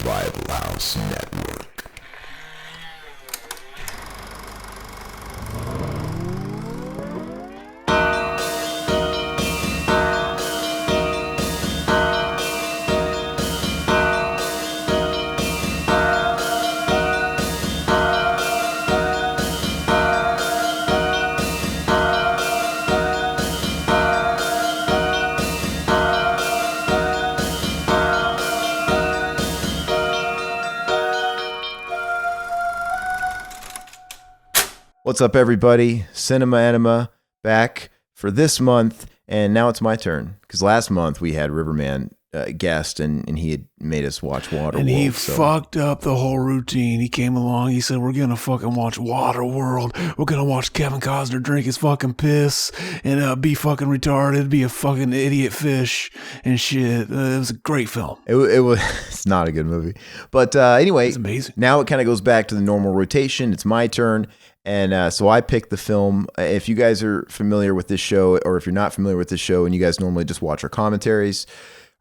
Survival House Network. What's up, everybody? Enema back for this month, and now it's my turn. Because last month we had Riverman guest, and he had made us watch Waterworld. And he fucked up the whole routine. He came along, he said, we're going to fucking watch Waterworld. We're going to watch Kevin Costner drink his fucking piss and be fucking retarded, be a fucking idiot fish and shit. It was a great film. It was. It's not a good movie. But anyway, it's amazing. Now it kind of goes back to the normal rotation. It's my turn. And so I picked the film. If you guys are familiar with this show, or if you're not familiar with this show and you guys normally just watch our commentaries,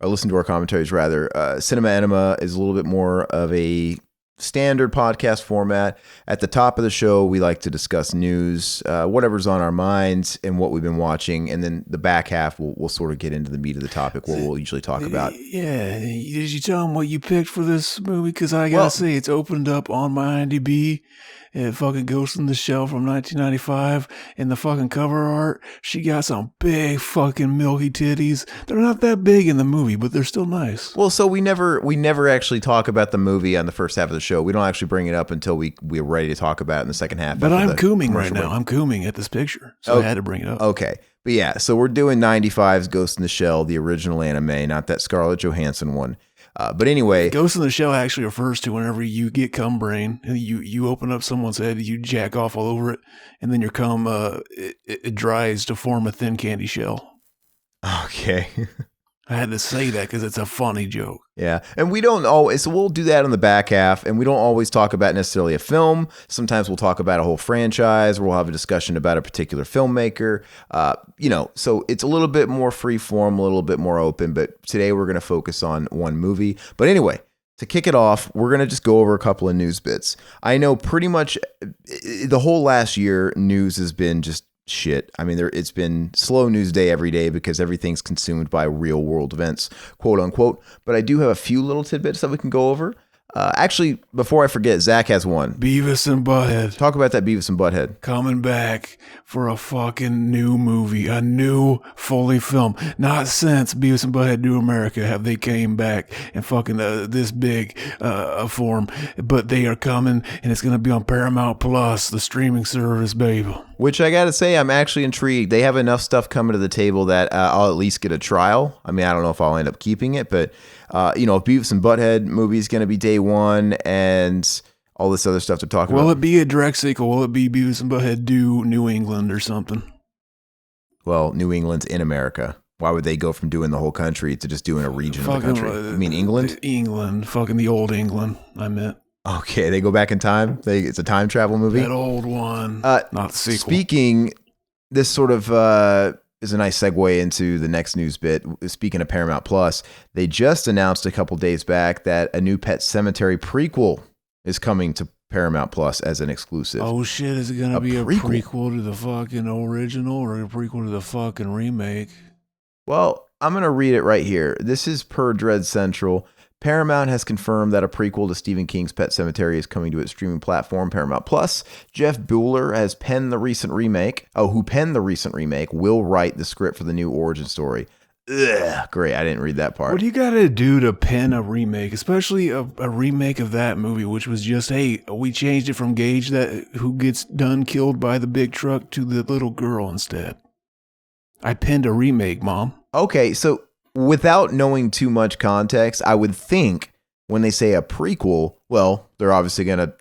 or listen to our commentaries rather, Enema is a little bit more of a standard podcast format. At the top of the show, we like to discuss news, whatever's on our minds and what we've been watching. And then the back half, we'll sort of get into the meat of the topic, what we'll usually talk about. Yeah. Did you tell them what you picked for this movie? Because I got to say, it's opened up on my IMDb. It fucking Ghost in the Shell from 1995. And the fucking cover art, she got some big fucking milky titties. They're not that big in the movie, but they're still nice. Well, so we never actually talk about the movie on the first half of the show. We don't actually bring it up until we're ready to talk about it in the second half. But I'm cooming right now. I'm cooming at this picture. So I had to bring it up. Okay. But yeah, so we're doing 95's Ghost in the Shell, the original anime, not that Scarlett Johansson one. But anyway, Ghost in the Shell actually refers to whenever you get cum brain and you open up someone's head, you jack off all over it, and then your cum it dries to form a thin candy shell. Okay. I had to say that because it's a funny joke. Yeah. And we don't always, so we'll do that in the back half, and we don't always talk about necessarily a film. Sometimes we'll talk about a whole franchise, or we'll have a discussion about a particular filmmaker. So it's a little bit more free form, a little bit more open, but today we're going to focus on one movie. But anyway, to kick it off, we're going to just go over a couple of news bits. I know pretty much the whole last year, news has been just shit. I mean, it's been slow news day every day because everything's consumed by real world events, quote unquote. But I do have a few little tidbits that we can go over. Actually, before I forget, Zach has one. Beavis and Butthead. Talk about that Beavis and Butthead. Coming back for a fucking new movie, a new fully film. Not since Beavis and Butthead Do America have they came back in fucking this big form. But they are coming, and it's going to be on Paramount Plus, the streaming service, baby. Which I got to say, I'm actually intrigued. They have enough stuff coming to the table that I'll at least get a trial. I mean, I don't know if I'll end up keeping it, but Beavis and Butthead movie is going to be day one, and all this other stuff to talk about. Will it be a direct sequel? Will it be Beavis and Butthead Do New England or something? Well, New England's in America. Why would they go from doing the whole country to just doing a region of the country? You mean England? England. Fucking the old England, I meant. Okay, they go back in time? It's a time travel movie? That old one, not the sequel. Speaking, this sort of is a nice segue into the next news bit. Speaking of Paramount Plus, they just announced a couple days back that a new Pet Semetary prequel is coming to Paramount Plus as an exclusive. Oh shit, is it going to be a prequel to the fucking original or a prequel to the fucking remake? Well, I'm going to read it right here. This is per Dread Central. Paramount has confirmed that a prequel to Stephen King's Pet Sematary is coming to its streaming platform, Paramount Plus. Jeff Buhler has penned the recent remake. Who penned the recent remake, will write the script for the new origin story. Ugh, great. I didn't read that part. What do you got to do to pen a remake, especially a remake of that movie, which was just, hey, we changed it from Gage, that who gets done killed by the big truck, to the little girl instead. I penned a remake, Mom. Okay, so without knowing too much context, I would think when they say a prequel, well, they're obviously going to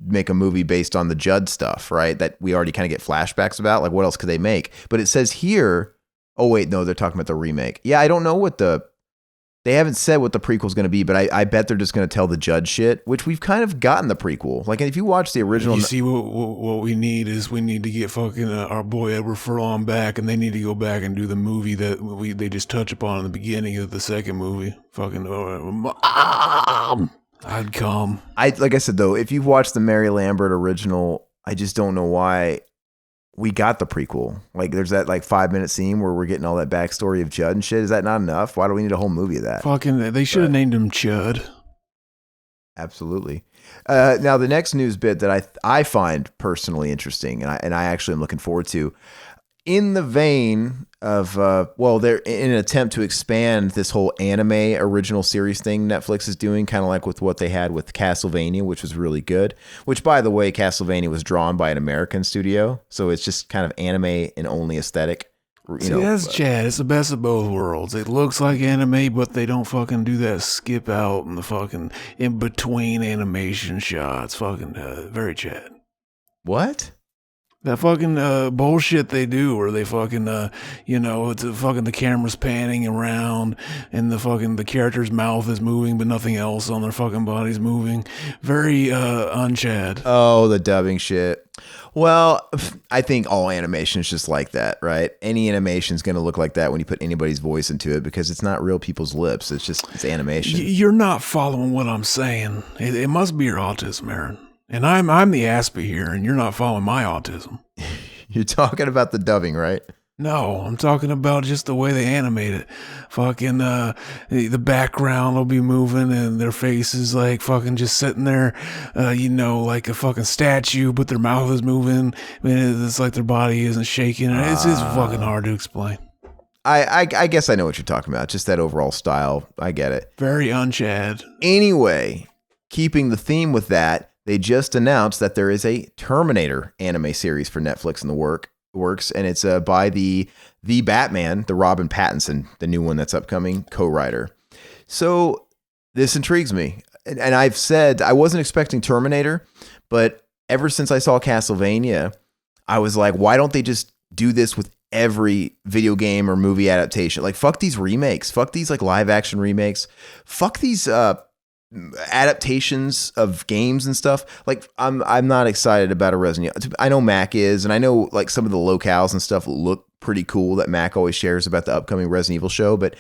make a movie based on the Judd stuff, right? That we already kind of get flashbacks about. Like, what else could they make? But it says here, oh, wait, no, they're talking about the remake. Yeah, I don't know they haven't said what the prequel's going to be, but I bet they're just going to tell the Judd shit, which we've kind of gotten the prequel. Like, if you watch the original... You see, what we need is we need to get fucking our boy Edward Furlong back, and they need to go back and do the movie that they just touch upon in the beginning of the second movie. Fucking... I'd come. Like I said though, if you've watched the Mary Lambert original, I just don't know why we got the prequel. Like there's that like 5-minute scene where we're getting all that backstory of Judd and shit. Is that not enough? Why do we need a whole movie of that? Fucking, they should have named him Chud. Absolutely. Now the next news bit that I find personally interesting, and I actually am looking forward to, in the vein of they're in an attempt to expand this whole anime original series thing Netflix is doing, kind of like with what they had with Castlevania, which was really good. Which, by the way, Castlevania was drawn by an American studio, so it's just kind of anime and only aesthetic. That's Chad. It's the best of both worlds. It looks like anime, but they don't fucking do that skip out and the fucking in between animation shots. Fucking very Chad. What? That fucking bullshit they do where they fucking, it's fucking the camera's panning around and the character's mouth is moving, but nothing else on their fucking body's moving. Very un-Chad. Oh, the dubbing shit. Well, I think all animation is just like that, right? Any animation is going to look like that when you put anybody's voice into it because it's not real people's lips. It's animation. You're not following what I'm saying. It must be your autism, Aaron. And I'm the Aspie here, and you're not following my autism. You're talking about the dubbing, right? No, I'm talking about just the way they animate it. Fucking, the background will be moving and their face is like fucking just sitting there, like a fucking statue, but their mouth is moving. I mean, it's like their body isn't shaking. It's fucking hard to explain. I guess I know what you're talking about. Just that overall style. I get it. Very un-Chad. Anyway, keeping the theme with that, they just announced that there is a Terminator anime series for Netflix in the works, and it's by the Batman, the Robin Pattinson, the new one that's upcoming, co-writer. So this intrigues me. And I've said I wasn't expecting Terminator, but ever since I saw Castlevania, I was like, why don't they just do this with every video game or movie adaptation? Like, fuck these remakes. Fuck these like live action remakes. Fuck these adaptations of games and stuff. Like I'm not excited about a Resident Evil. I know Mac is, and I know like some of the locales and stuff look pretty cool that Mac always shares about the upcoming Resident Evil show, but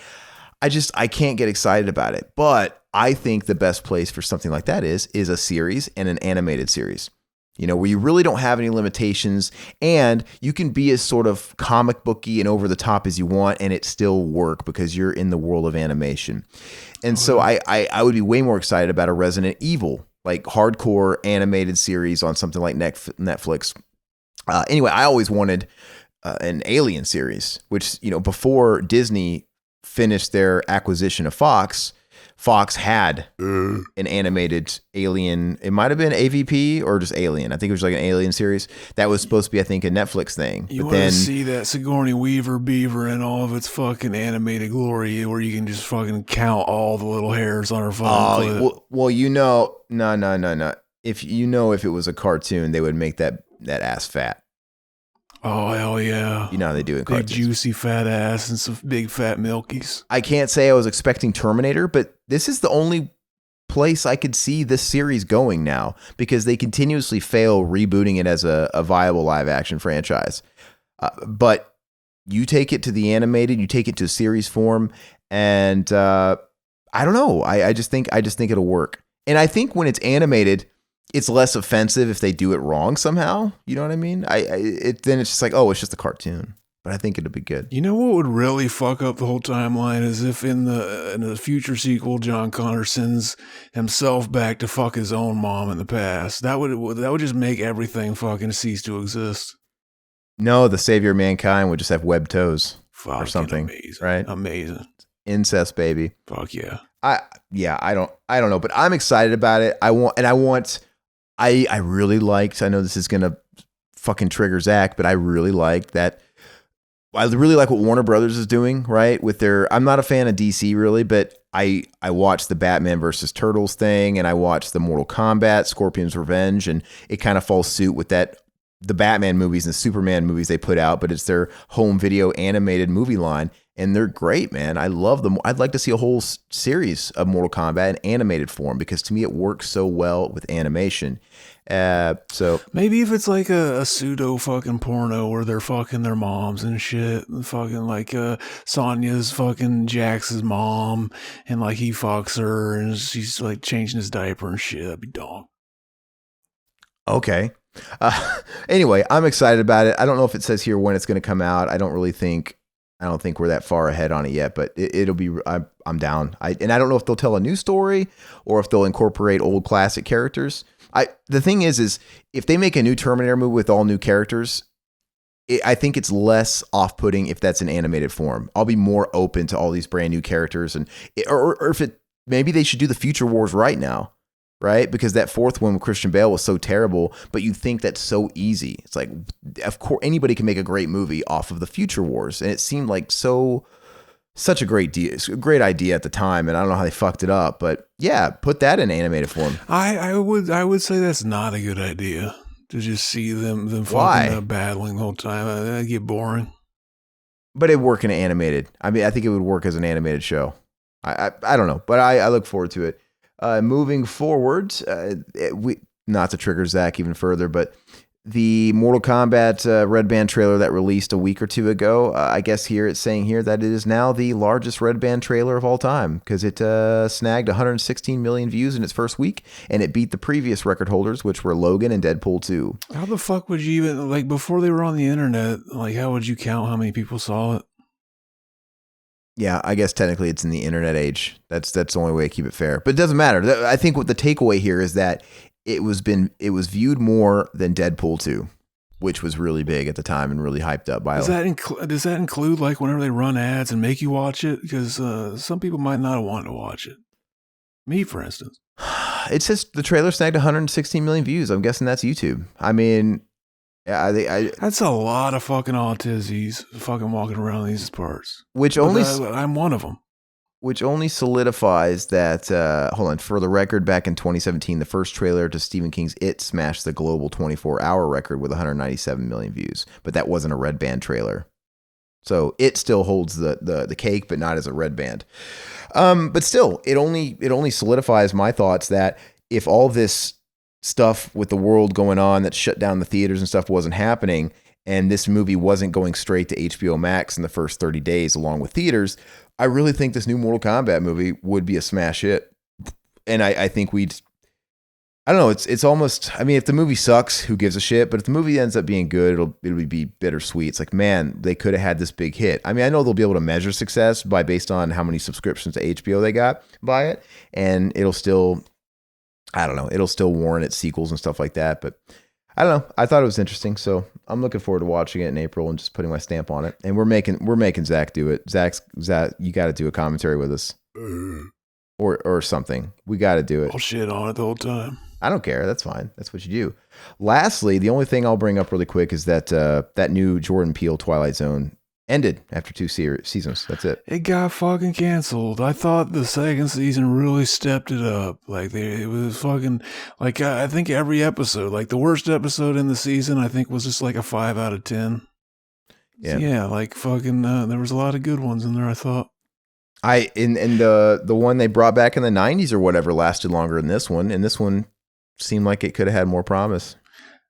I can't get excited about it. But I think the best place for something like that is a series and an animated series. Where you really don't have any limitations and you can be as sort of comic booky and over the top as you want and it still work because you're in the world of animation. And so I would be way more excited about a Resident Evil, like hardcore animated series on something like Netflix. Anyway, I always wanted an Alien series, which, before Disney finished their acquisition of Fox had an animated Alien. It might have been AVP or just Alien. I think it was like an Alien series that was supposed to be, I think, a Netflix thing. You want to see that Sigourney Weaver beaver in all of its fucking animated glory, where you can just fucking count all the little hairs on her fucking clip. Well, no. If it was a cartoon, they would make that ass fat. Oh, hell yeah. You know how they do it in big cartoons. Juicy fat ass and some big fat milkies. I can't say I was expecting Terminator, but this is the only place I could see this series going now because they continuously fail rebooting it as a viable live action franchise. But you take it to the animated, you take it to series form, and I don't know. I just think it'll work. And I think when it's animated, it's less offensive if they do it wrong somehow. You know what I mean? Then it's just like, oh, it's just a cartoon. But I think it'll be good. You know what would really fuck up the whole timeline is if in the future sequel, John Connor sends himself back to fuck his own mom in the past. That would just make everything fucking cease to exist. No, the savior of mankind would just have webbed toes or something, amazing. Right? Amazing. Incest, baby. Fuck yeah. I don't know, but I'm excited about it. I really liked, I know this is going to fucking trigger Zach, but I really like that. I really like what Warner Brothers is doing, right? With I'm not a fan of DC really, but I watched the Batman versus Turtles thing and I watched the Mortal Kombat, Scorpion's Revenge, and it kind of falls suit with that, the Batman movies and the Superman movies they put out, but it's their home video animated movie line. and they're great, man. I love them. I'd like to see a whole series of Mortal Kombat in animated form because to me it works so well with animation. So maybe if it's like a pseudo fucking porno where they're fucking their moms and shit, and fucking like Sonya's fucking Jax's mom, and like he fucks her and she's like changing his diaper and shit. That'd be dog. Okay. Anyway, I'm excited about it. I don't know if it says here when it's going to come out. I don't think we're that far ahead on it yet, but it'll be. I'm down. I don't know if they'll tell a new story or if they'll incorporate old classic characters. The thing is if they make a new Terminator movie with all new characters, I think it's less off-putting if that's in animated form. I'll be more open to all these brand new characters, or if maybe they should do the Future Wars right now. Right? Because that fourth one with Christian Bale was so terrible, but you think that's so easy. It's like, of course, anybody can make a great movie off of the Future Wars. And it seemed like such a great idea at the time. And I don't know how they fucked it up, but yeah, put that in animated form. I would say that's not a good idea to just see them fucking battling the whole time. That'd get boring. But it'd work in animated. I mean, I think it would work as an animated show. I don't know, but I look forward to it. Moving forward, not to trigger Zach even further, but the Mortal Kombat Red Band trailer that released a week or two ago, I guess here it's saying here that it is now the largest Red Band trailer of all time because it snagged 116 million views in its first week, and it beat the previous record holders, which were Logan and Deadpool 2. How the fuck would you even, like, before they were on the internet, like, how would you count how many people saw it? Yeah, I guess technically it's in the internet age. That's the only way to keep it fair. But it doesn't matter. I think what the takeaway here is that it was viewed more than Deadpool 2, which was really big at the time and really hyped up by. Does that include like whenever they run ads and make you watch it? Because some people might not want to watch it. Me, for instance. It says the trailer snagged 116 million views. I'm guessing that's YouTube. I mean, yeah, that's a lot of fucking autisms fucking walking around these parts. I'm one of them. Which only solidifies that. Hold on, for the record, back in 2017, the first trailer to Stephen King's It smashed the global 24-hour record with 197 million views. But that wasn't a Red Band trailer, so it still holds the cake, but not as a Red Band. But still, it only solidifies my thoughts that if all this stuff with the world going on that shut down the theaters and stuff wasn't happening, and this movie wasn't going straight to HBO Max in the first 30 days along with theaters, I really think this new Mortal Kombat movie would be a smash hit. And I think I don't know, it's almost, I mean, if the movie sucks, who gives a shit? But if the movie ends up being good, it'll be bittersweet. It's like, man, they could have had this big hit. I mean, I know they'll be able to measure success based on how many subscriptions to HBO they got by it, and it'll still warrant its sequels and stuff like that. But I don't know. I thought it was interesting, so I'm looking forward to watching it in April and just putting my stamp on it. And we're making Zach do it. Zach, you got to do a commentary with us, or something. We got to do it. I'll shit on it the whole time. I don't care. That's fine. That's what you do. Lastly, the only thing I'll bring up really quick is that that new Jordan Peele Twilight Zone ended after 2 seasons. That's it. It got fucking canceled. I thought the second season really stepped it up. Like it was fucking like I think every episode, like the worst episode in the season, I think was just like a 5 out of 10. Yeah, so yeah, like fucking. There was a lot of good ones in there. I thought. In the one they brought back in the 90s or whatever lasted longer than this one, and this one seemed like it could have had more promise.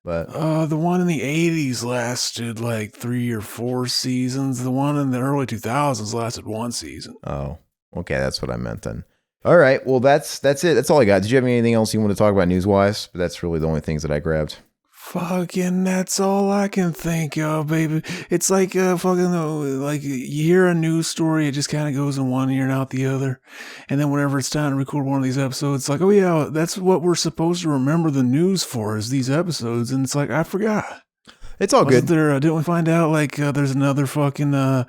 But the one in the 80s lasted like 3 or 4 seasons. The one in the early 2000s lasted 1 season. Oh, okay, that's what I meant then. All right, well that's it. That's all I got. Did you have anything else you want to talk about news-wise? But that's really the only things that I grabbed. Fucking, that's all I can think of, baby. It's like fucking like you hear a news story, it just kind of goes in one ear and out the other, and then whenever it's time to record one of these episodes, it's like, oh yeah, that's what we're supposed to remember the news for, is these episodes, and it's like I forgot. It's all good. Didn't we find out like there's another fucking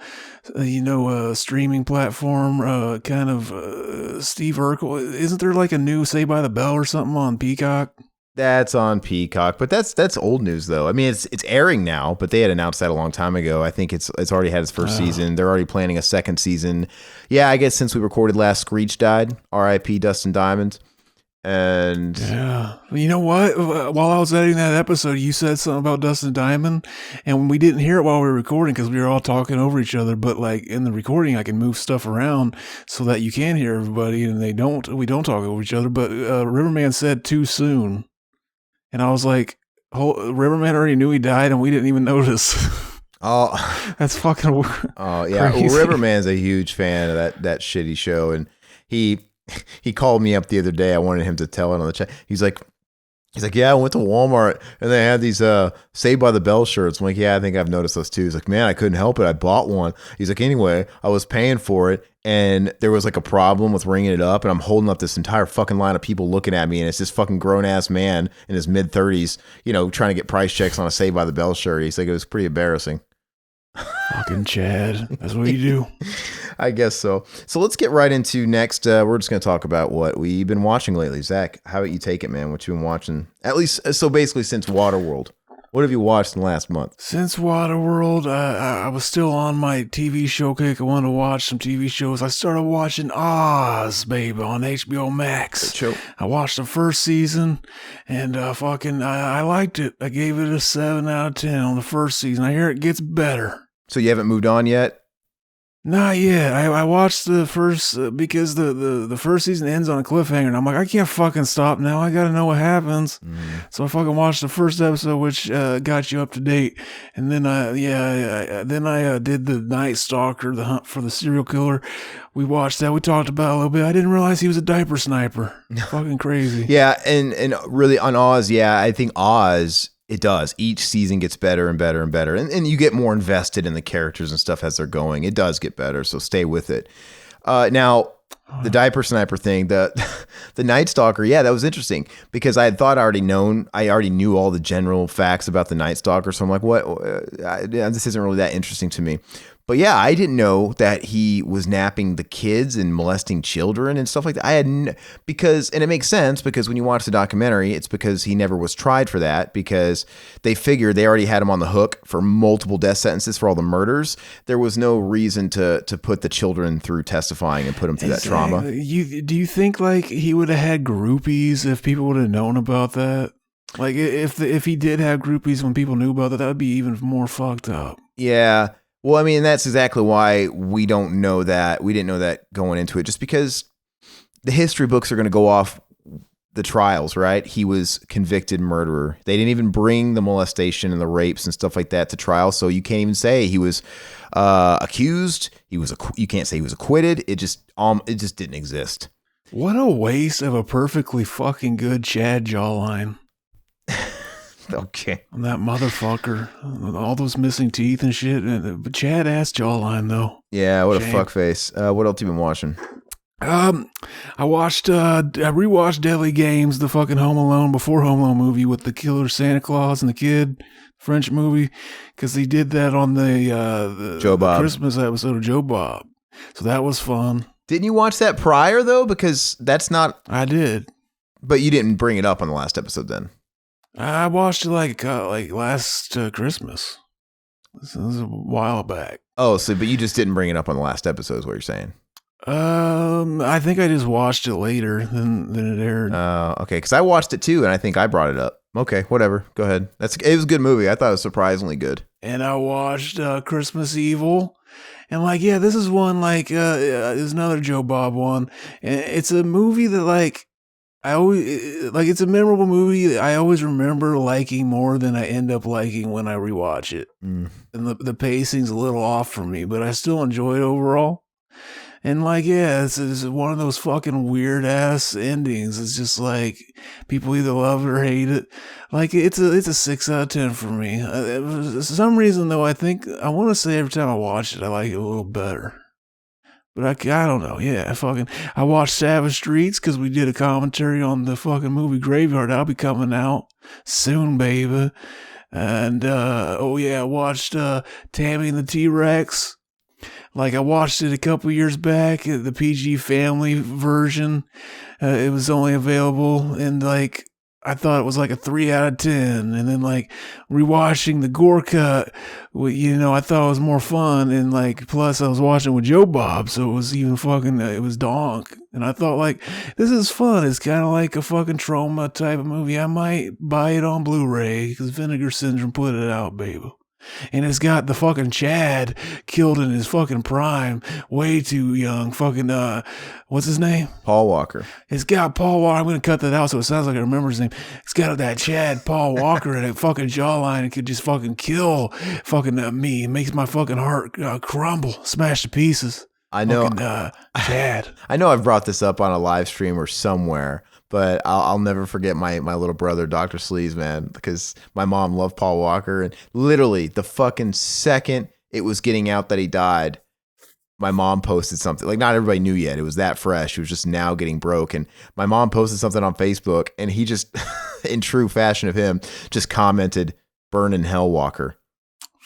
streaming platform kind of Steve Urkel? Isn't there like a new Saved by the Bell or something on Peacock? That's on Peacock, but that's old news though. I mean, it's airing now, but they had announced that a long time ago. I think it's already had its first season. They're already planning a second season. Yeah, I guess since we recorded last, Screech died. R.I.P. Dustin Diamond. And yeah, you know what? While I was editing that episode, you said something about Dustin Diamond, and we didn't hear it while we were recording because we were all talking over each other. But like in the recording, I can move stuff around so that you can hear everybody, and we don't talk over each other. But Riverman said too soon, and I was like, Riverman already knew he died, and we didn't even notice. oh, That's fucking. oh yeah. Well, Riverman's a huge fan of that shitty show, and he called me up the other day. I wanted him to tell it on the chat. He's like, yeah, I went to Walmart and they had these Saved by the Bell shirts. I'm like, yeah, I think I've noticed those too. He's like, man, I couldn't help it. I bought one. He's like, anyway, I was paying for it and there was like a problem with ringing it up, and I'm holding up this entire fucking line of people looking at me, and it's this fucking grown ass man in his mid 30s, trying to get price checks on a Saved by the Bell shirt. He's like, it was pretty embarrassing. Fucking Chad. That's what you do. I guess so. So let's get right into next. We're just going to talk about what we've been watching lately. Zach, how about you take it, man? What you've been watching? At least, so basically since Waterworld. What have you watched in the last month? Since Waterworld, I was still on my TV show kick. I wanted to watch some TV shows. I started watching Oz, baby, on HBO Max. Good show. I watched the first season, and I liked it. I gave it a 7 out of 10 on the first season. I hear it gets better. So you haven't moved on yet? Not yet. I watched the first because the first season ends on a cliffhanger, and I'm like, I can't fucking stop now. I gotta know what happens. So I fucking watched the first episode, which got you up to date, and then I did the Night Stalker, the hunt for the serial killer. We watched that. We talked about it a little bit. I didn't realize he was a diaper sniper. Fucking crazy. Yeah, and really on Oz, yeah, I think Oz. It does. Each season gets better and better and better. And you get more invested in the characters and stuff as they're going. It does get better, so stay with it. Now, the diaper sniper thing, the Night Stalker, yeah, that was interesting because I had thought I already knew all the general facts about the Night Stalker. So I'm like, what? This isn't really that interesting to me. But yeah, I didn't know that he was napping the kids and molesting children and stuff like that. And it makes sense because when you watch the documentary, it's because he never was tried for that because they figured they already had him on the hook for multiple death sentences for all the murders. There was no reason to put the children through testifying and put them through that trauma. Do you think like he would have had groupies if people would have known about that? Like if he did have groupies when people knew about that would be even more fucked up. Yeah. Well, I mean, that's exactly why we don't know that. We didn't know that going into it, just because the history books are going to go off the trials, right? He was convicted murderer. They didn't even bring the molestation and the rapes and stuff like that to trial, so you can't even say he was accused. You can't say he was acquitted. It just didn't exist. What a waste of a perfectly fucking good Chad jawline. Okay. That motherfucker. All those missing teeth and shit. But Chad ass jawline, though. Yeah, what a fuckface. What else you been watching? I rewatched Deadly Games, the fucking Home Alone, before Home Alone movie with the killer Santa Claus and the kid, French movie, because he did that on the Joe Bob Christmas episode of Joe Bob. So that was fun. Didn't you watch that prior, though? Because that's not... I did. But you didn't bring it up on the last episode, then? I watched it like last Christmas. This was a while back. Oh, but you just didn't bring it up on the last episode is what you're saying? I think I just watched it later than it aired. Okay, because I watched it too, and I think I brought it up. Okay, whatever. Go ahead. It was a good movie. I thought it was surprisingly good. And I watched Christmas Evil. And this is one there's another Joe Bob one. And it's a movie that it's a memorable movie that I always remember liking more than I end up liking when I rewatch it. And the pacing's a little off for me, but I still enjoy it overall. And it's one of those fucking weird ass endings. It's just like people either love it or hate it. It's a 6 out of 10 for me. For some reason though, I want to say every time I watch it, I like it a little better. But I don't know. Yeah, I watched Savage Streets because we did a commentary on the fucking movie Graveyard. That'll be coming out soon, baby. And I watched Tammy and the T-Rex. I watched it a couple years back, the PG family version. It was only available, and I thought it was like a 3 out of 10. And then like rewatching the gore cut, I thought it was more fun. And like, plus I was watching with Joe Bob. So it was even fucking, it was donk. And I thought like, this is fun. It's kind of like a fucking trauma type of movie. I might buy it on Blu-ray because Vinegar Syndrome put it out, baby. And it's got the fucking Chad killed in his fucking prime, way too young. Fucking, what's his name? Paul Walker. It's got Paul Walker. I'm going to cut that out so it sounds like I remember his name. It's got that Chad Paul Walker and a fucking jawline and could just fucking kill fucking me. It makes my fucking heart crumble, smash to pieces. I know. Fucking, Chad. I know I've brought this up on a live stream or somewhere, but I'll never forget my little brother, Dr. Sleeves, man, because my mom loved Paul Walker. And literally the fucking second it was getting out that he died, my mom posted something. Like, not everybody knew yet. It was that fresh. It was just now getting broke. And my mom posted something on Facebook, and he just, in true fashion of him, just commented, "Burn in hell, Walker."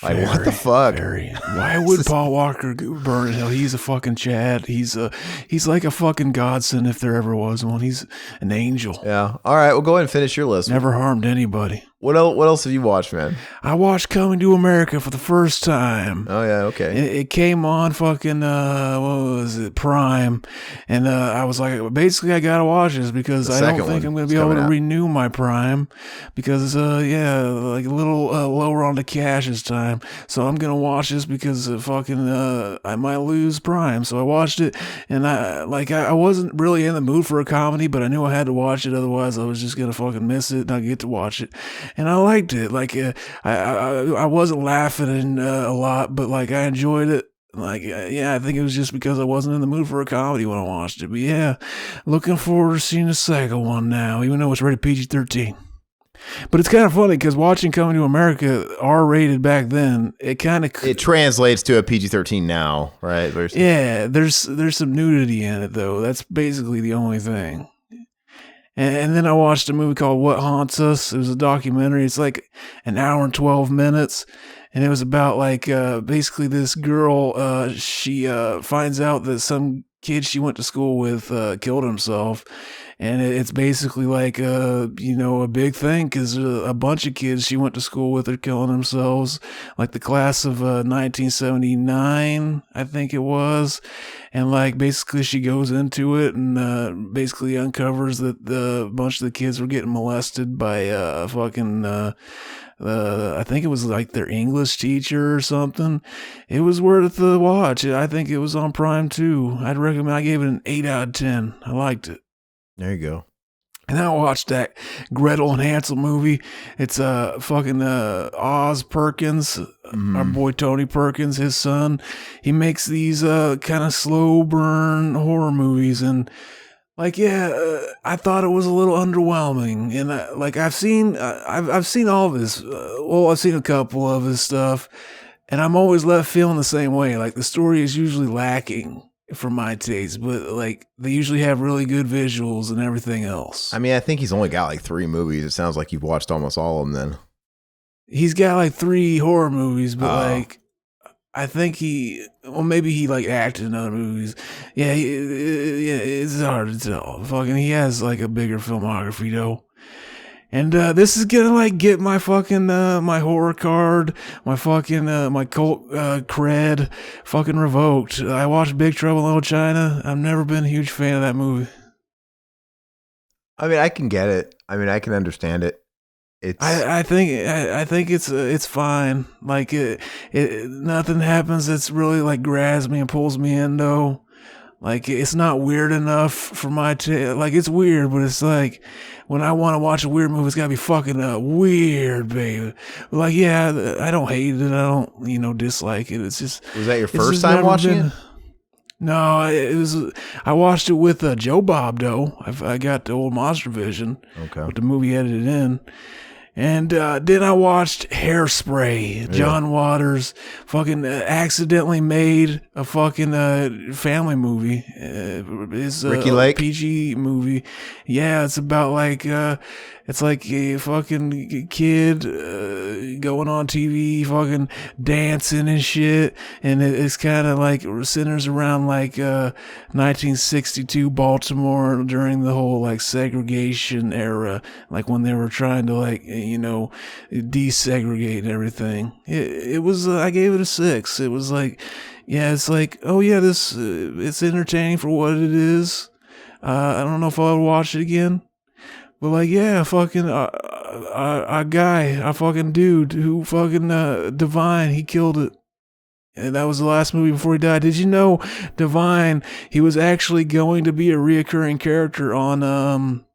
Like, what the fuck? Why would Paul Walker burn in hell? He's a fucking Chad. He's like a fucking godsend if there ever was one. He's an angel. Yeah. All right. Well, go ahead and finish your list. Never harmed anybody. What else have you watched, man? I watched Coming to America for the first time. Oh, yeah, okay. It came on fucking, what was it, Prime. And I was like, basically, I got to watch this because I don't think I'm going to be able to renew my Prime because, like a little lower on the cash this time. So I'm going to watch this because I might lose Prime. So I watched it, and I wasn't really in the mood for a comedy, but I knew I had to watch it. Otherwise, I was just going to fucking miss it, not get to watch it. And I liked it. Like, I wasn't laughing a lot, but like I enjoyed it. Like, I think it was just because I wasn't in the mood for a comedy when I watched it. But yeah, looking forward to seeing the second one now, even though it's rated PG-13. But it's kind of funny because watching Coming to America, R-rated back then, it translates to a PG-13 now, right? There's some nudity in it though. That's basically the only thing. And then I watched a movie called What Haunts Us. It was a documentary. It's like an hour and 12 minutes. And it was about like basically this girl, she finds out that some kid she went to school with killed himself. And it's basically like, a big thing because a bunch of kids she went to school with are killing themselves, like the class of 1979, I think it was. And like basically she goes into it and basically uncovers that a bunch of the kids were getting molested by I think it was like their English teacher or something. It was worth the watch. I think it was on Prime too. I'd recommend. I gave it an 8 out of 10. I liked it. There you go. And I watched that Gretel and Hansel movie. It's fucking Oz Perkins, our boy Tony Perkins, his son. He makes these kind of slow burn horror movies, and like, I thought it was a little underwhelming. And I've seen all of his. I've seen a couple of his stuff, and I'm always left feeling the same way. Like the story is usually lacking for my taste, but like they usually have really good visuals and everything else. I mean, I think he's only got like 3 movies. It sounds like you've watched almost all of them then. He's got like 3 horror movies, but like I think maybe he like acted in other movies. Yeah, it's hard to tell. Fucking, he has like a bigger filmography though. And this is gonna like get my fucking my horror card, my fucking my cult cred fucking revoked. I watched Big Trouble in Little China. I've never been a huge fan of that movie. I mean, I can get it. I mean, I can understand it. I think it's fine. Like nothing happens that's really like grabs me and pulls me in though. Like it's not weird enough for my like it's weird, but it's like when I want to watch a weird movie, it's gotta be fucking weird, baby. Like I don't hate it. I don't dislike it. It's just. Was that your first time watching it? No, it was. I watched it with Joe Bob though. I got the old Monster Vision. Okay. With the movie edited in. And then I watched Hairspray. John Waters fucking accidentally made a fucking family movie. It's Ricky Lake? PG movie. Yeah, it's about like It's like a fucking kid going on TV, fucking dancing and shit. And it's kind of like centers around like 1962 Baltimore during the whole like segregation era, like when they were trying to like, desegregate and everything. It was, I gave it a 6. It was like, yeah, it's like, oh yeah, this, it's entertaining for what it is. I don't know if I'll watch it again. But like, yeah, fucking a guy, a fucking dude who fucking Divine, he killed it. And that was the last movie before he died. Did you know Divine, he was actually going to be a reoccurring character on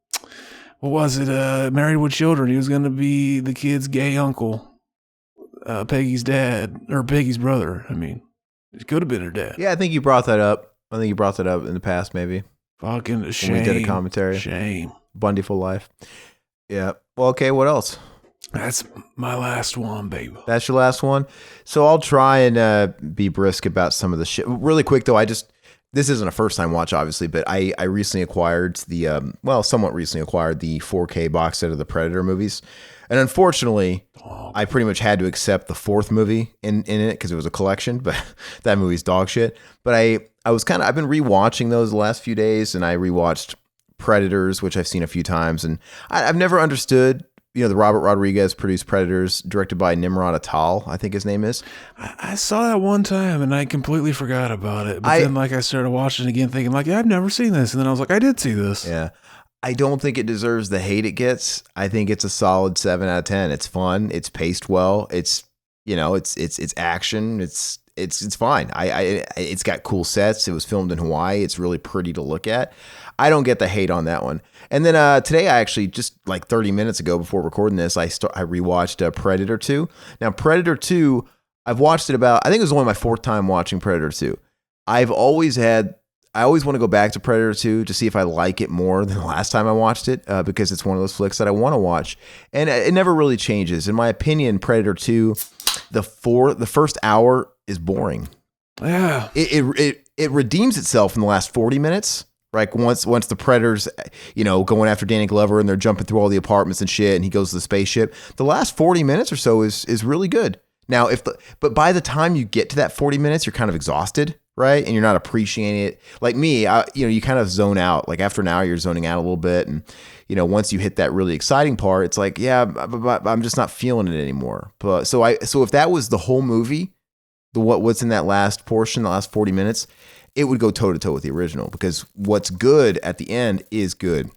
what was it? Married with Children. He was going to be the kid's gay uncle, Peggy's dad, or Peggy's brother. I mean, it could have been her dad. Yeah, I think you brought that up. I think you brought that up in the past, maybe. Fucking shame. When we did a commentary. Shame. Bundyful life. Yeah. Well, okay, what else? That's my last one, baby. That's your last one? So I'll try and be brisk about some of the shit. Really quick, though, this isn't a first-time watch, obviously, but I recently acquired somewhat recently acquired the 4K box set of the Predator movies. And unfortunately, I pretty much had to accept the fourth movie in it because it was a collection, but that movie's dog shit. But I've been rewatching those the last few days, and I rewatched Predators, which I've seen a few times, and I've never understood, the Robert Rodriguez produced Predators, directed by Nimrod Atal, I think his name is. I saw that one time and I completely forgot about it. But then I started watching it again thinking like, yeah, I've never seen this. And then I was like, I did see this. Yeah. I don't think it deserves the hate it gets. I think it's a solid 7 out of 10. It's fun. It's paced well. It's, it's action. It's fine. It's got cool sets. It was filmed in Hawaii. It's really pretty to look at. I don't get the hate on that one. And then today, I actually just like 30 minutes ago before recording this, I rewatched Predator 2. Now, Predator 2, I've watched it I think it was only my 4th time watching Predator 2. I always want to go back to Predator 2 to see if I like it more than the last time I watched it, because it's one of those flicks that I want to watch. And it never really changes. In my opinion, Predator 2, the first hour is boring. Yeah. It redeems itself in the last 40 minutes. Like once the Predators, going after Danny Glover and they're jumping through all the apartments and shit, and he goes to the spaceship. The last 40 minutes or so is really good. Now, but by the time you get to that 40 minutes, you're kind of exhausted, right? And you're not appreciating it. Like me, you kind of zone out. Like after an hour, you're zoning out a little bit, and once you hit that really exciting part, it's like, yeah, but I'm just not feeling it anymore. But so if that was the whole movie, what's in that last portion, the last 40 minutes, it would go toe to toe with the original, because what's good at the end is good.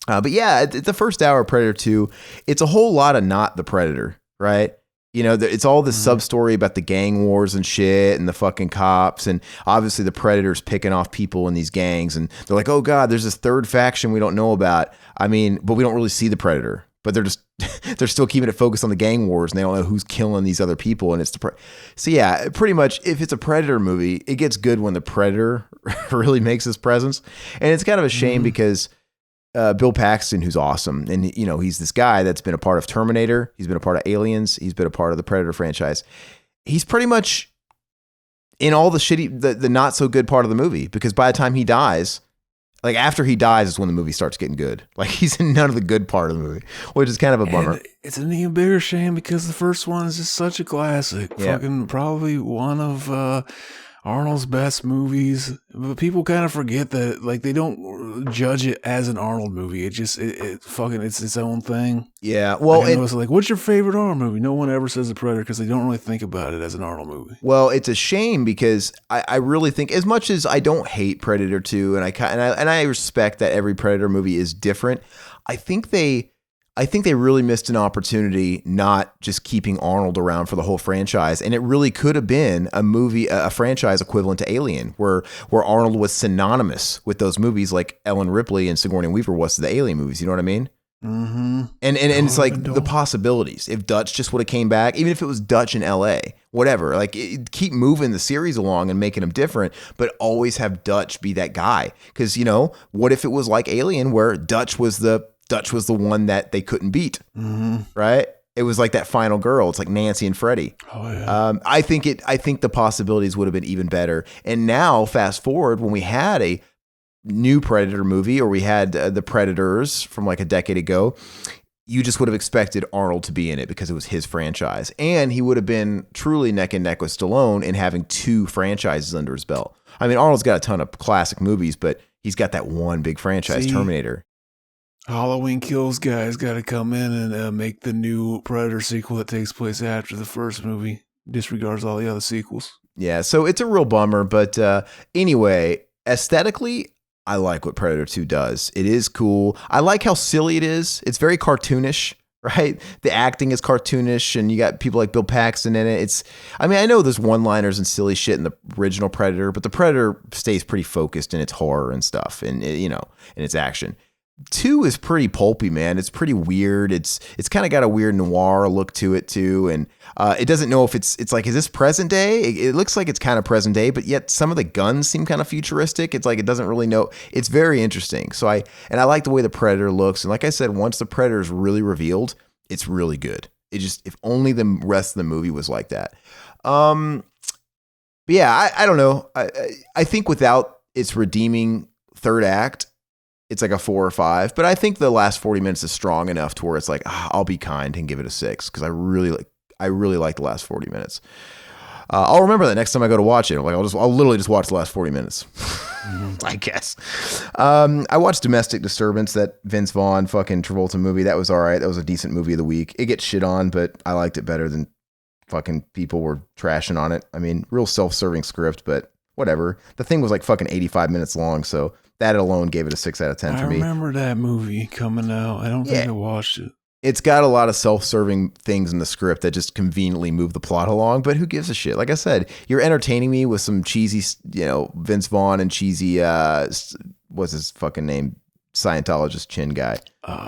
But yeah, the first hour of Predator 2, it's a whole lot of not the Predator, right? It's all this sub-story about the gang wars and shit and the fucking cops. And obviously the Predator's picking off people in these gangs. And they're like, oh God, there's this third faction we don't know about. I mean, but we don't really see the Predator. But they're still keeping it focused on the gang wars, and they don't know who's killing these other people. And so yeah, pretty much if it's a Predator movie, it gets good when the Predator really makes his presence. And it's kind of a shame because Bill Paxton, who's awesome, and he's this guy that's been a part of Terminator, he's been a part of Aliens, he's been a part of the Predator franchise. He's pretty much in all the shitty, the not so good part of the movie, because by the time he dies, like after he dies is when the movie starts getting good. Like he's in none of the good part of the movie, which is kind of a bummer. And it's an even bigger shame because the first one is just such a classic. Yeah. Fucking probably one of Arnold's best movies. But people kind of forget that, like, they don't judge it as an Arnold movie. It just it's its own thing. Yeah. Well, it's like, what's your favorite Arnold movie? No one ever says The Predator because they don't really think about it as an Arnold movie. Well, it's a shame because I really think, as much as I don't hate Predator 2, and I respect that every Predator movie is different, I think they really missed an opportunity not just keeping Arnold around for the whole franchise. And it really could have been a franchise equivalent to Alien, where Arnold was synonymous with those movies like Ellen Ripley and Sigourney Weaver was to the Alien movies. You know what I mean? Mm-hmm. And it's like the possibilities. If Dutch just would have came back, even if it was Dutch in LA, whatever, like keep moving the series along and making them different, but always have Dutch be that guy. Because, what if it was like Alien, where Dutch was the one that they couldn't beat, right? It was like that final girl. It's like Nancy and Freddie. Oh yeah. I think the possibilities would have been even better. And now, fast forward, when we had a new Predator movie, or we had the Predators from like a decade ago, you just would have expected Arnold to be in it because it was his franchise. And he would have been truly neck and neck with Stallone in having 2 franchises under his belt. I mean, Arnold's got a ton of classic movies, but he's got that one big franchise, Terminator. Halloween Kills guy's got to come in and make the new Predator sequel that takes place after the first movie. Disregards all the other sequels. Yeah, so it's a real bummer. But anyway, aesthetically, I like what Predator 2 does. It is cool. I like how silly it is. It's very cartoonish, right? The acting is cartoonish, and you got people like Bill Paxton in it. I know there's one-liners and silly shit in the original Predator, but the Predator stays pretty focused in its horror and stuff, and in its action. 2 is pretty pulpy, man. It's pretty weird. It's kind of got a weird noir look to it too, and it doesn't know if it's like, is this present day? It looks like it's kind of present day, but yet some of the guns seem kind of futuristic. It's like it doesn't really know. It's very interesting. So I like the way the Predator looks, and like I said, once the Predator is really revealed, it's really good. If only the rest of the movie was like that. But yeah, I don't know. I think without its redeeming third act, it's like a 4 or 5, but I think the last 40 minutes is strong enough to where it's like, I'll be kind and give it a 6 because I really like the last 40 minutes. I'll remember that next time I go to watch it. I'll literally just watch the last 40 minutes, I guess. I watched Domestic Disturbance, that Vince Vaughn fucking Travolta movie. That was all right. That was a decent movie of the week. It gets shit on, but I liked it better than fucking people were trashing on it. I mean, real self-serving script, but whatever. The thing was like fucking 85 minutes long, so that alone gave it a 6 out of 10 for me. I remember that movie coming out. I don't think I watched it. It's got a lot of self-serving things in the script that just conveniently move the plot along, but who gives a shit? Like I said, you're entertaining me with some cheesy, Vince Vaughn and cheesy, what's his fucking name? Scientologist chin guy.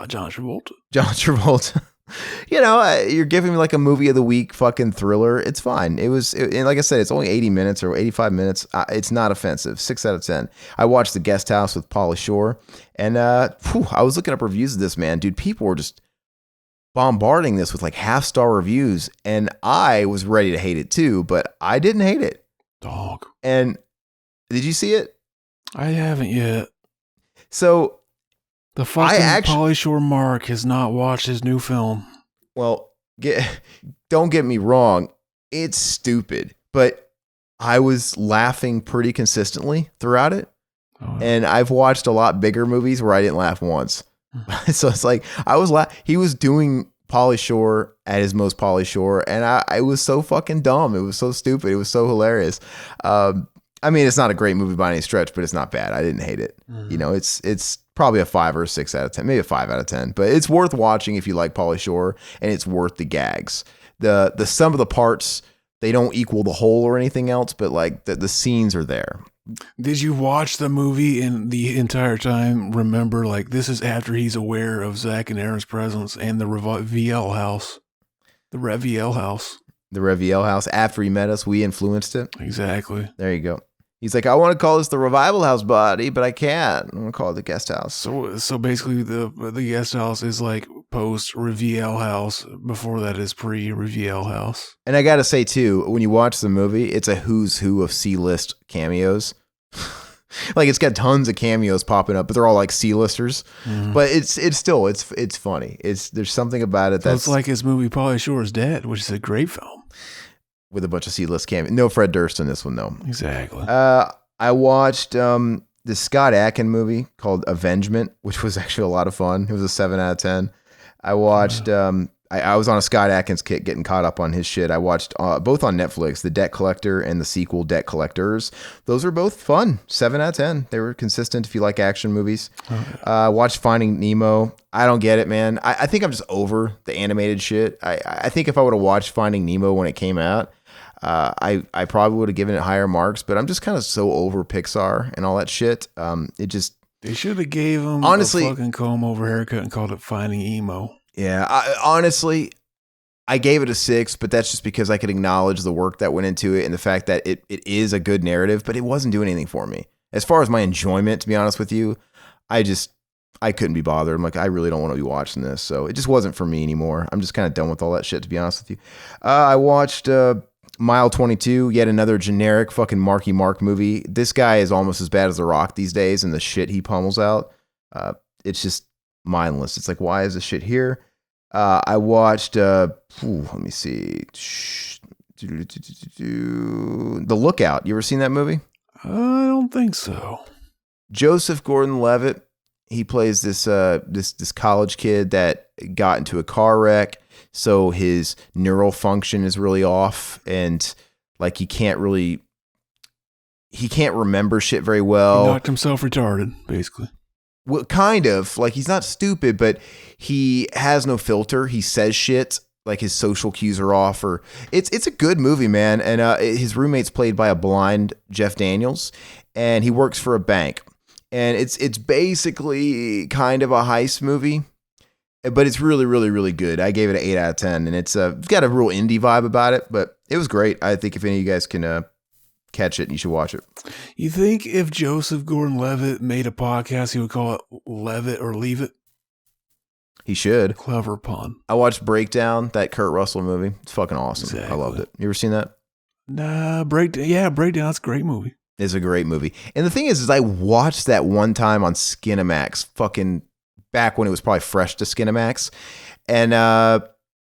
John Travolta. You're giving me like a movie of the week fucking thriller. It's fine. And like I said, it's only 80 minutes or 85 minutes. It's not offensive. 6 out of 10. I watched The Guest House with Pauly Shore, and I was looking up reviews of this, man. Dude, people were just bombarding this with like half-star reviews, and I was ready to hate it too, but I didn't hate it. Dog. And did you see it? I haven't yet. So the fucking Pauly Shore Mark has not watched his new film. Well, don't get me wrong. It's stupid, but I was laughing pretty consistently throughout it. Oh, yeah. And I've watched a lot bigger movies where I didn't laugh once. So it's like he was doing Pauly Shore at his most Pauly Shore, and I was so fucking dumb. It was so stupid. It was so hilarious. I mean, it's not a great movie by any stretch, but it's not bad. I didn't hate it. Mm-hmm. It's probably a 5 or a 6 out of 10, maybe a 5 out of 10, but it's worth watching if you like Pauly Shore, and it's worth the gags. The sum of the parts, they don't equal the whole or anything else, but like the scenes are there. Did you watch the movie and the entire time remember, like, this is after he's aware of Zach and Aaron's presence and the VL house? The Reviel house. The Reviel house. After he met us, we influenced it. Exactly. There you go. He's like, I want to call this the Revival House, buddy, but I can't. I'm going to call it the Guest House. So basically the Guest House is like post-Reviel House. Before that is pre-Reviel House. And I got to say, too, when you watch the movie, it's a who's who of C-list cameos. Like, it's got tons of cameos popping up, but they're all like C-listers. Mm-hmm. But it's still funny. There's something about it that's... So it's like his movie Pauly Shore's Dead, which is a great film. With a bunch of C-list cameos. No Fred Durst in this one, though. Exactly. I watched this Scott Atkins movie called Avengement, which was actually a lot of fun. It was a 7 out of 10. I watched... I was on a Scott Atkins kick, getting caught up on his shit. I watched both on Netflix, The Debt Collector and the sequel Debt Collectors. Those are both fun. 7 out of 10. They were consistent if you like action movies. Watched Finding Nemo. I don't get it, man. I think I'm just over the animated shit. I think if I would have watched Finding Nemo when it came out, I probably would have given it higher marks, but I'm just kind of so over Pixar and all that shit. They should have gave him honestly, a fucking comb over haircut and called it Finding Emo. Yeah, honestly, I gave it a 6, but that's just because I could acknowledge the work that went into it and the fact that it is a good narrative, but it wasn't doing anything for me. As far as my enjoyment, to be honest with you, I couldn't be bothered. I'm like, I really don't want to be watching this. So it just wasn't for me anymore. I'm just kind of done with all that shit, to be honest with you. I watched Mile 22, yet another generic fucking Marky Mark movie. This guy is almost as bad as The Rock these days, and the shit he pummels out. It's just mindless. It's like, why is this shit here? I watched. Let me see. The Lookout. You ever seen that movie? I don't think so. Joseph Gordon-Levitt. He plays this college kid that got into a car wreck, so his neural function is really off, and like he can't remember shit very well. He knocked himself retarded, basically. Well, kind of. Like, he's not stupid, but he has no filter. He says shit. Like, his social cues are off. Or it's a good movie, man. And his roommate's played by a blind Jeff Daniels, and he works for a bank. And it's basically kind of a heist movie, but it's really, really, really good. I gave it an 8 out of 10, and it's got a real indie vibe about it, but it was great. I think if any of you guys can catch it, you should watch it. You think if Joseph Gordon-Levitt made a podcast, he would call it Levitt or Leave It? He should. Clever pun. I watched Breakdown, that Kurt Russell movie. It's fucking awesome. Exactly. I loved it. You ever seen that? Nah, Breakdown. Yeah, Breakdown. That's a great movie. It's a great movie. And the thing is I watched that one time on Skinamax, fucking back when it was probably fresh to Skinamax. And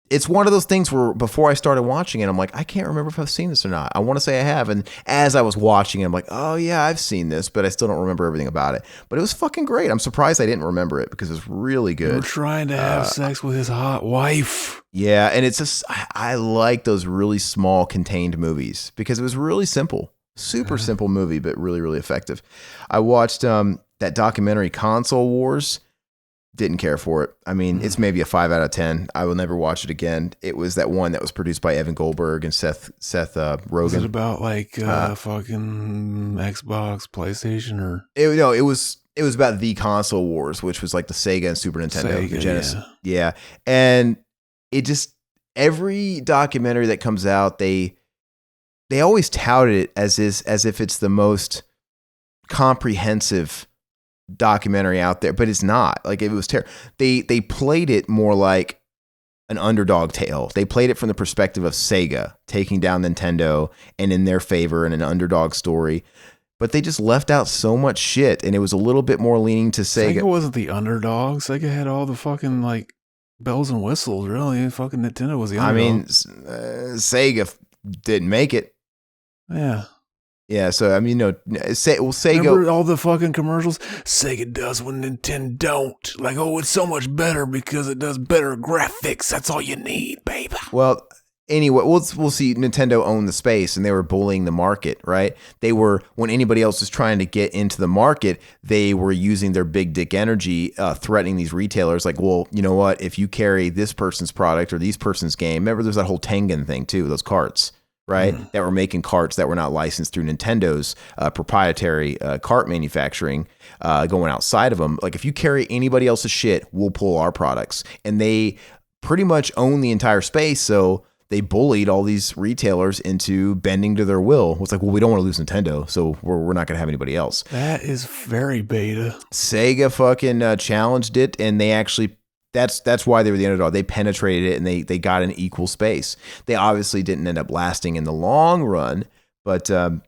it's one of those things where before I started watching it, I'm like, I can't remember if I've seen this or not. I want to say I have. And as I was watching it, I'm like, oh yeah, I've seen this, but I still don't remember everything about it. But it was fucking great. I'm surprised I didn't remember it because it was really good. We're trying to have sex with his hot wife. Yeah. And it's just, I like those really small contained movies because it was really simple. Super simple movie, but really, really effective. I watched that documentary Console Wars. Didn't care for it. I mean, it's maybe a 5 out of 10. I will never watch it again. It was that one that was produced by Evan Goldberg and Seth Rogen. Was it about like fucking Xbox, PlayStation, or? It was about the Console Wars, which was like the Sega and Super Nintendo, the Genesis. Yeah. And it just, every documentary that comes out, they always touted it as if it's the most comprehensive documentary out there, but it's not. Like, it was terrible. They played it more like an underdog tale. They played it from the perspective of Sega taking down Nintendo and in their favor in an underdog story. But they just left out so much shit, and it was a little bit more leaning to Sega. Sega wasn't the underdog. Sega had all the fucking like bells and whistles. Really, fucking Nintendo was the underdog. I mean, Sega didn't make it. Yeah. Yeah, so I mean, Sega. Remember all the fucking commercials? Sega does when Nintendo don't. Like, oh, it's so much better because it does better graphics. That's all you need, baby. Well, anyway, we'll see. Nintendo owned the space, and they were bullying the market, right? They were, when anybody else was trying to get into the market, they were using their big dick energy, threatening these retailers. Like, well, you know what? If you carry this person's product or these person's game, remember there's that whole Tengen thing too, those carts. Right, that were making carts that were not licensed through Nintendo's proprietary cart manufacturing, going outside of them. Like, if you carry anybody else's shit, we'll pull our products. And they pretty much own the entire space, so they bullied all these retailers into bending to their will. It's like, well, we don't want to lose Nintendo, so we're not going to have anybody else. That is very beta. Sega fucking challenged it, and they actually. That's why they were the underdog. They penetrated it, and they got an equal space. They obviously didn't end up lasting in the long run, but the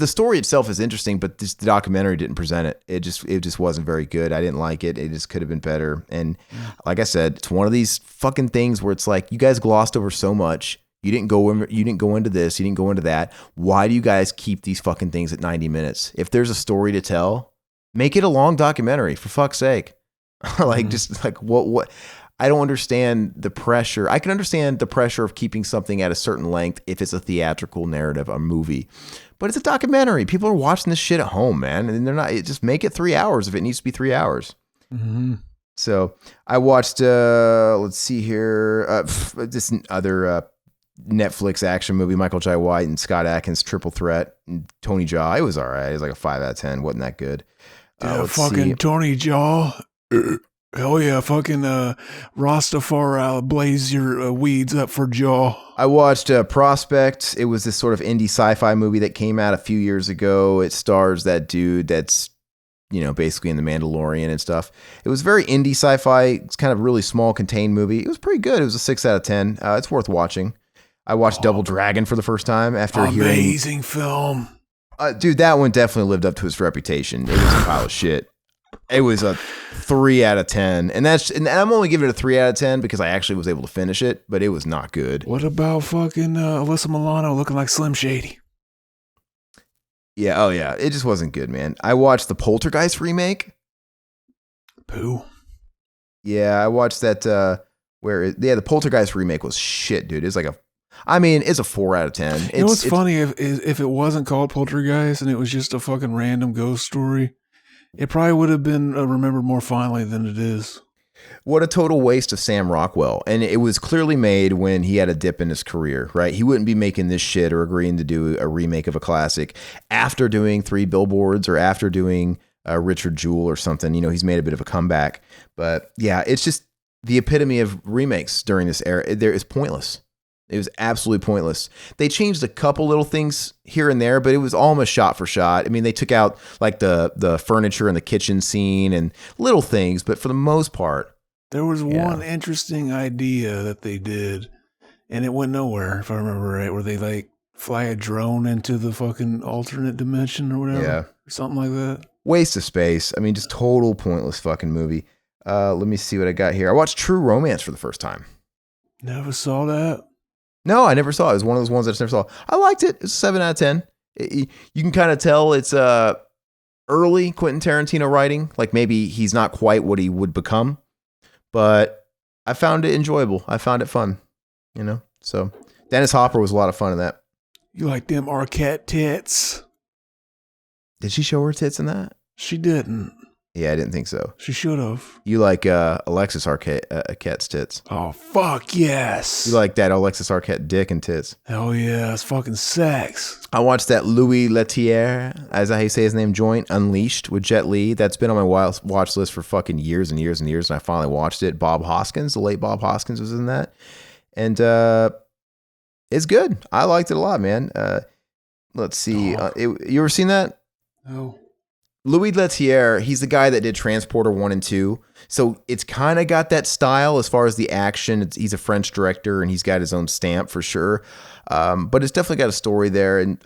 story itself is interesting, but the documentary didn't present it. It just wasn't very good. I didn't like it. It just could have been better. And like I said, it's one of these fucking things where it's like, you guys glossed over so much. You didn't go into this. You didn't go into that. Why do you guys keep these fucking things at 90 minutes? If there's a story to tell, make it a long documentary, for fuck's sake. Just like what I don't understand the pressure. I can understand the pressure of keeping something at a certain length if it's a theatrical narrative, a movie, but it's a documentary. People are watching this shit at home, man, and they're not. Just make it 3 hours if it needs to be 3 hours. Mm-hmm. So I watched. Let's see here. This other Netflix action movie, Michael Jai White and Scott Atkins, Triple Threat, and Tony Jaa. It was all right. It was like a 5 out of 10. Wasn't that good? Fucking Tony Jaa. Hell yeah, fucking Rastafari, blaze your weeds up for Jaw. I watched Prospect. It was this sort of indie sci-fi movie that came out a few years ago. It stars that dude that's, basically in The Mandalorian and stuff. It was very indie sci-fi. It's kind of really small, contained movie. It was pretty good. It was a 6 out of 10. It's worth watching. I watched Double Dragon for the first time after hearing... Amazing film. Dude, that one definitely lived up to its reputation. It was a pile of shit. It was a 3 out of 10. And I'm only giving it a 3 out of 10 because I actually was able to finish it, but it was not good. What about fucking Alyssa Milano looking like Slim Shady? Yeah, oh yeah. It just wasn't good, man. I watched the Poltergeist remake. Pooh. Yeah, I watched that the Poltergeist remake was shit, dude. It's a 4 out of 10. You know what's funny? If it wasn't called Poltergeist and it was just a fucking random ghost story, it probably would have been remembered more fondly than it is. What a total waste of Sam Rockwell. And it was clearly made when he had a dip in his career, right? He wouldn't be making this shit or agreeing to do a remake of a classic after doing 3 Billboards or after doing Richard Jewell or something. You know, he's made a bit of a comeback. But yeah, it's just the epitome of remakes during this era. It's pointless. It was absolutely pointless. They changed a couple little things here and there, but it was almost shot for shot. I mean, they took out like the furniture in the kitchen scene and little things, but for the most part. There was one interesting idea that they did, and it went nowhere, if I remember right, where they like fly a drone into the fucking alternate dimension or whatever. Yeah. Or something like that. Waste of space. I mean, just total pointless fucking movie. Let me see what I got here. I watched True Romance for the first time. Never saw that. No, I never saw it. It was one of those ones I just never saw. I liked it. It's a 7 out of 10. You can kind of tell it's early Quentin Tarantino writing. Like maybe he's not quite what he would become, but I found it enjoyable. I found it fun, you know? So Dennis Hopper was a lot of fun in that. You like them Arquette tits? Did she show her tits in that? She didn't. Yeah, I didn't think so. She should have. You like Alexis Arquette's tits. Oh, fuck yes. You like that Alexis Arquette dick and tits. Hell yeah, it's fucking sex. I watched that Louis Leterrier, as I say his name, joint, Unleashed with Jet Li. That's been on my watch list for fucking years and years and years, and I finally watched it. Bob Hoskins, the late Bob Hoskins was in that. And it's good. I liked it a lot, man. Let's see. You ever seen that? No. Louis Leterrier, he's the guy that did Transporter 1 and 2. So it's kind of got that style as far as the action. He's a French director and he's got his own stamp for sure. But it's definitely got a story there. And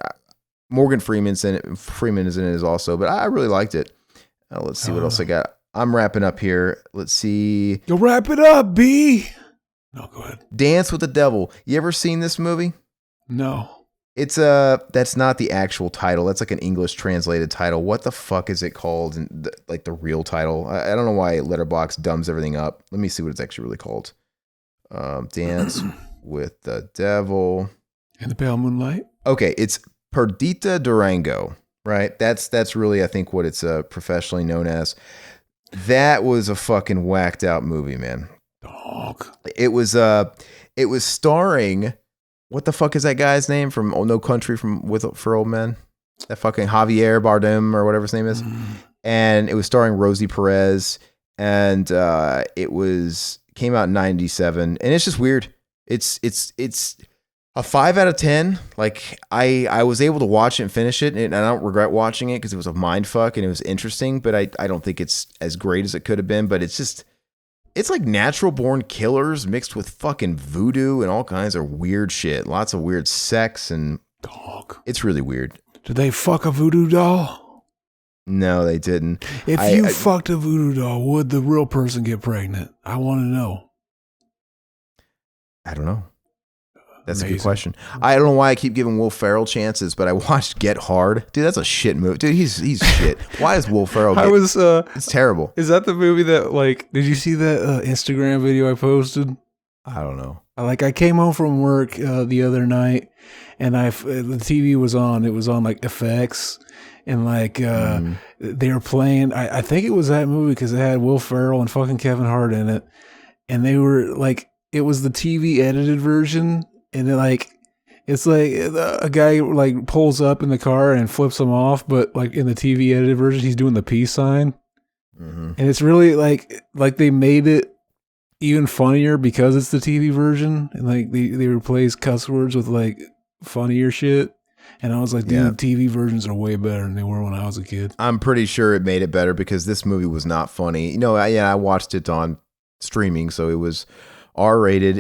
Morgan Freeman's in it. Freeman is in it also. But I really liked it. Let's see what else I got. I'm wrapping up here. Let's see. You'll wrap it up, B. No, go ahead. Dance with the Devil. You ever seen this movie? No. It's that's not the actual title. That's like an English translated title. What the fuck is it called? Like the real title. I don't know why Letterboxd dumbs everything up. Let me see what it's actually really called. Dance with the Devil. And the Pale Moonlight. Okay, it's Perdita Durango, right? That's really I think what it's professionally known as. That was a fucking whacked out movie, man. Dog. It was starring. What the fuck is that guy's name from No Country for Old Men? That fucking Javier Bardem or whatever his name is. And it was starring Rosie Perez. And it came out in 97. And it's just weird. It's a 5 out of 10. Like I was able to watch it and finish it. And I don't regret watching it because it was a mind fuck and it was interesting. But I don't think it's as great as it could have been. But it's like natural born killers mixed with fucking voodoo and all kinds of weird shit. Lots of weird sex and dog. It's really weird. Did they fuck a voodoo doll? No, they didn't. If you fucked a voodoo doll, would the real person get pregnant? I want to know. I don't know. That's amazing. A good question. I don't know why I keep giving Will Ferrell chances, but I watched Get Hard. Dude, that's a shit movie. Dude, he's shit. Why is Will Ferrell? It's terrible. Is that the movie that did you see that Instagram video I posted? I don't know. I came home from work the other night and the TV was on. It was on like FX and they were playing. I think it was that movie because it had Will Ferrell and fucking Kevin Hart in it. And they were it was the TV edited version. And it's like a guy pulls up in the car and flips him off, but in the TV edited version, he's doing the peace sign. Mm-hmm. And it's really like they made it even funnier because it's the TV version. And they replace cuss words with funnier shit. And I was like, dude, TV versions are way better than they were when I was a kid. I'm pretty sure it made it better because this movie was not funny. You know, I watched it on streaming, so it was R-rated.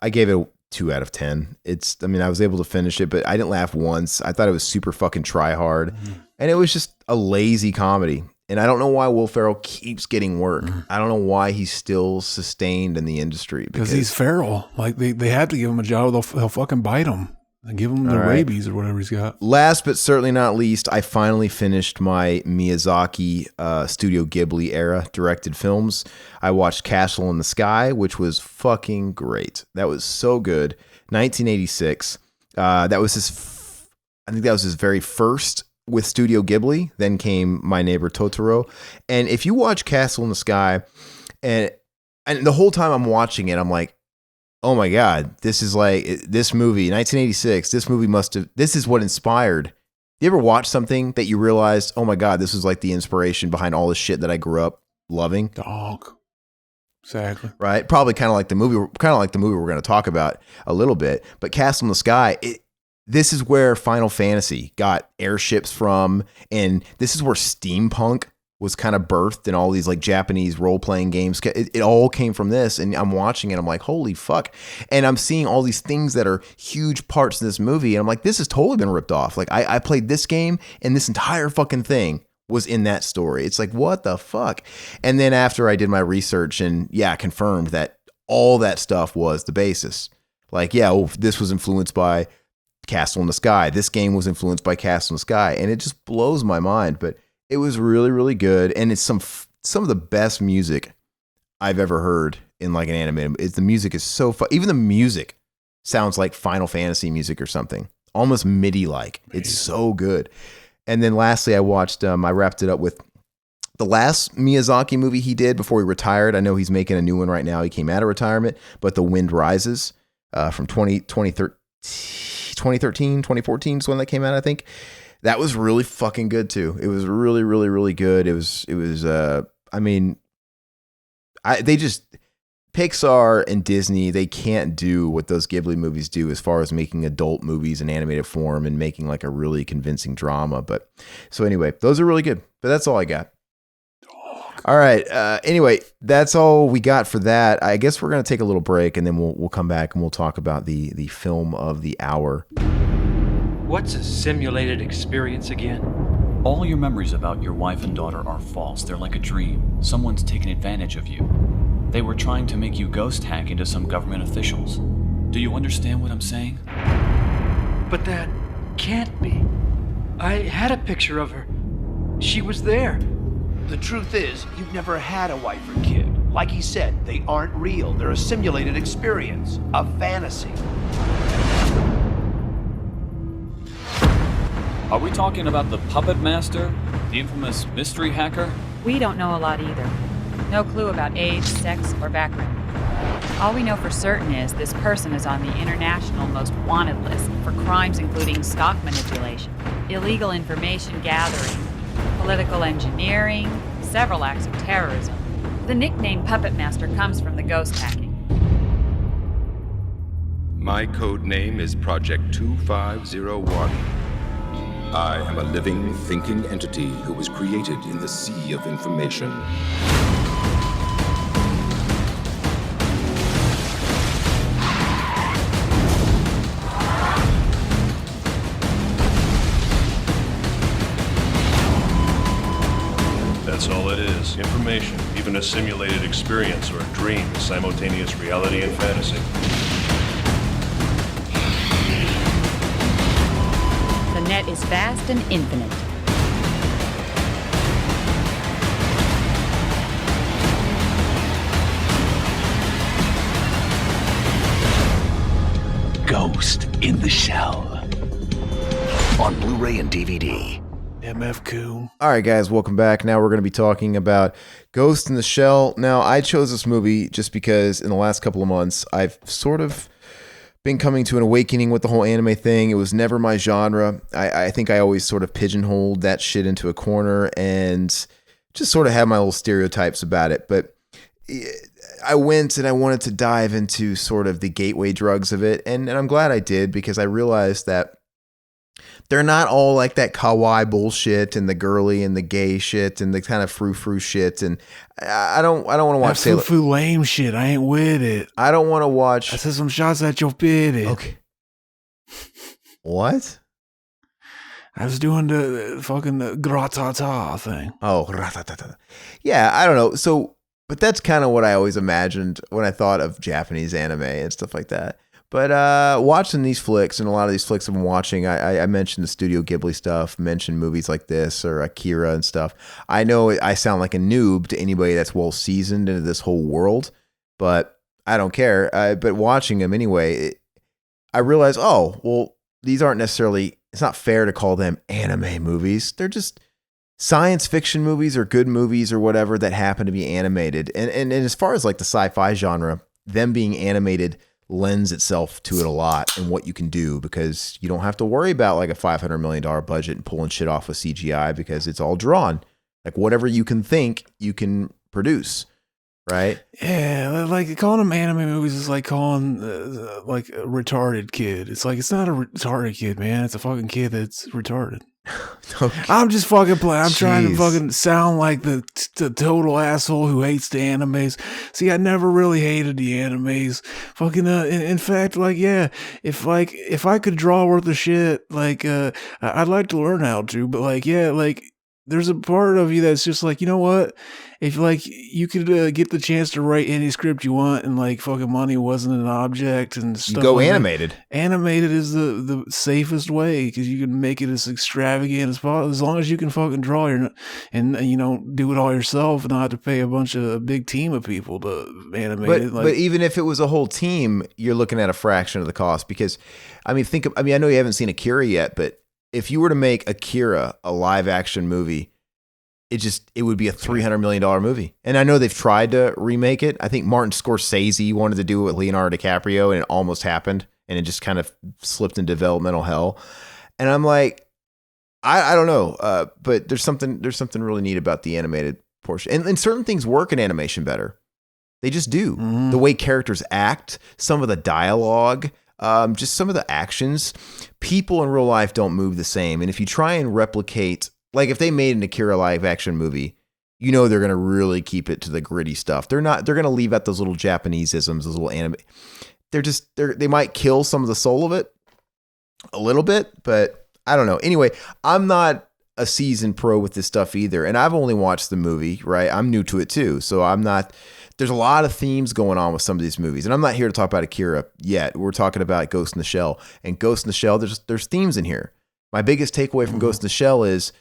I gave it a 2 out of 10. I was able to finish it, but I didn't laugh once. I thought it was super fucking try hard. Mm-hmm. And it was just a lazy comedy. And I don't know why Will Ferrell keeps getting work. I don't know why he's still sustained in the industry. Because he's feral. Like they had to give him a job. They'll fucking bite him and give him the rabies or whatever he's got. Last but certainly not least, I finally finished my Miyazaki Studio Ghibli era directed films. I watched Castle in the Sky, which was fucking great. That was so good. 1986. That was I think that was his very first with Studio Ghibli. Then came My Neighbor Totoro. And if you watch Castle in the Sky, and the whole time I'm watching it, I'm like, oh my God, this is like this movie, 1986. This is what inspired. You ever watch something that you realized, oh my God, this was like the inspiration behind all the shit that I grew up loving? Dog. Exactly. Right? Probably kind of like the movie we're going to talk about a little bit. But Castle in the Sky, this is where Final Fantasy got airships from, and this is where steampunk was kind of birthed in all these like Japanese role-playing games. It all came from this, and I'm watching it. I'm like, holy fuck. And I'm seeing all these things that are huge parts of this movie, and I'm like, this has totally been ripped off. Like I played this game, and this entire fucking thing was in that story. It's like, what the fuck? And then after I did my research and confirmed that all that stuff was the basis. Like, this was influenced by Castle in the Sky. This game was influenced by Castle in the Sky, and it just blows my mind. But it was really, really good, and it's some of the best music I've ever heard in like an anime. The music is so fun. Even the music sounds like Final Fantasy music or something, almost MIDI-like. It's so good. And then lastly, I watched. I wrapped it up with the last Miyazaki movie he did before he retired. I know he's making a new one right now. He came out of retirement, but The Wind Rises from 2013, 2014 is when that came out, I think. That was really fucking good too. It was really, really, really good. It was Pixar and Disney, they can't do what those Ghibli movies do as far as making adult movies in animated form and making like a really convincing drama. But so anyway, those are really good, but that's all I got. All right. Anyway, that's all we got for that. I guess we're going to take a little break, and then we'll come back and we'll talk about the film of the hour. What's a simulated experience again? All your memories about your wife and daughter are false. They're like a dream. Someone's taken advantage of you. They were trying to make you ghost hack into some government officials. Do you understand what I'm saying? But that can't be. I had a picture of her. She was there. The truth is, you've never had a wife or kid. Like he said, they aren't real. They're a simulated experience, a fantasy. Are we talking about the Puppet Master? The infamous mystery hacker? We don't know a lot either. No clue about age, sex, or background. All we know for certain is this person is on the international most wanted list for crimes including stock manipulation, illegal information gathering, political engineering, several acts of terrorism. The nickname Puppet Master comes from the ghost hacking. My code name is Project 2501. I am a living, thinking entity who was created in the sea of information. That's all it is. Information, even a simulated experience or a dream, simultaneous reality and fantasy. The net is vast and infinite. Ghost in the Shell. On Blu-ray and DVD. MF Coon. All right, guys, welcome back. Now we're going to be talking about Ghost in the Shell. Now, I chose this movie just because in the last couple of months, I've sort of been coming to an awakening with the whole anime thing. It was never my genre. I think I always sort of pigeonholed that shit into a corner and just sort of had my little stereotypes about it. But I went and I wanted to dive into sort of the gateway drugs of it. And I'm glad I did, because I realized that they're not all like that kawaii bullshit and the girly and the gay shit and the kind of frou-frou shit. And I don't want to watch that frou-frou lame shit. I ain't with it. I don't want to watch. I said some shots at your bitty. Okay. What? I was doing the fucking gratata thing. Oh, ratatata. Yeah, I don't know. So, but that's kind of what I always imagined when I thought of Japanese anime and stuff like that. But watching these flicks, and a lot of these flicks I've been watching, I mentioned the Studio Ghibli stuff, mentioned movies like this or Akira and stuff. I know I sound like a noob to anybody that's well seasoned into this whole world, but I don't care. But watching them anyway, I realize, oh, well, these aren't necessarily, it's not fair to call them anime movies. They're just science fiction movies or good movies or whatever that happen to be animated. And as far as like the sci-fi genre, them being animated lends itself to it a lot and what you can do, because you don't have to worry about like a $500 million budget and pulling shit off with CGI because it's all drawn. Like whatever you can think, you can produce. Right? Yeah, like calling them anime movies is like calling like a retarded kid. It's like, it's not a retarded kid, man. It's a fucking kid that's retarded. Okay. I'm just fucking playing. I'm trying to Jeez. fucking sound like the total asshole who hates the animes. See, I never really hated the animes. Fucking in fact, like, yeah, if I could draw worth of shit, like I'd like to learn how to, but like, yeah, like there's a part of you that's just like, you know what? If like you could get the chance to write any script you want and like fucking money wasn't an object and stuff, You go like animated. that, animated is the safest way because you can make it as extravagant as possible as long as you can fucking draw and you know, do it all yourself and not have to pay a bunch of a big team of people to animate But it. Like, but even if it was a whole team, you're looking at a fraction of the cost, because I mean I know you haven't seen Akira yet, but if you were to make Akira a live action movie, it would be a $300 million movie. And I know they've tried to remake it. I think Martin Scorsese wanted to do it with Leonardo DiCaprio, and it almost happened, and it just kind of slipped into developmental hell. And I'm like, I don't know, but there's something really neat about the animated portion, and certain things work in animation better. They just do. Mm-hmm. The way characters act, some of the dialogue, just some of the actions. People in real life don't move the same, and if you try and replicate, like if they made an Akira live action movie, you know they're going to really keep it to the gritty stuff. They're going to leave out those little Japaneseisms, those little anime. They might kill some of the soul of it a little bit, but I don't know. Anyway, I'm not a seasoned pro with this stuff either, and I've only watched the movie, right? I'm new to it too, so there's a lot of themes going on with some of these movies, and I'm not here to talk about Akira yet. We're talking about Ghost in the Shell, and Ghost in the Shell, there's themes in here. My biggest takeaway from Ghost in the Shell is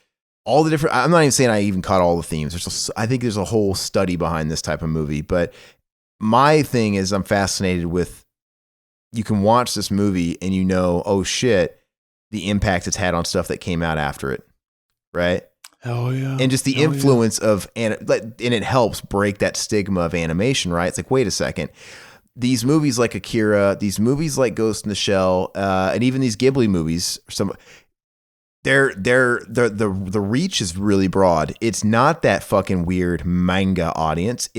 all the different, I'm not even saying I even caught all the themes. I think there's a whole study behind this type of movie, but my thing is I'm fascinated with, you can watch this movie and you know, oh shit, the impact it's had on stuff that came out after it, right? hell yeah. And just the influence of, and it helps break that stigma of animation, right? It's like, wait a second. These movies like Akira, these movies like Ghost in the Shell, and even these Ghibli movies, the reach is really broad. It's not that fucking weird manga audience.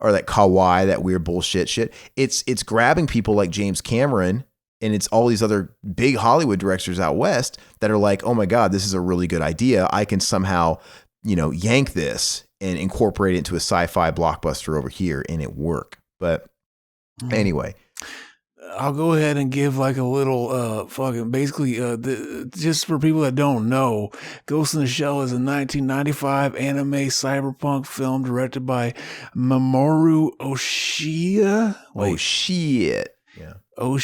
Or that kawaii, that weird bullshit shit. It's grabbing people like James Cameron, and it's all these other big Hollywood directors out west that are like, oh my God, this is a really good idea. I can somehow, yank this and incorporate it into a sci-fi blockbuster over here and it work. But anyway, I'll go ahead and give like a little basically just for people that don't know, Ghost in the Shell is a 1995 anime cyberpunk film directed by Mamoru Oshii. oh shit. Yeah. Oh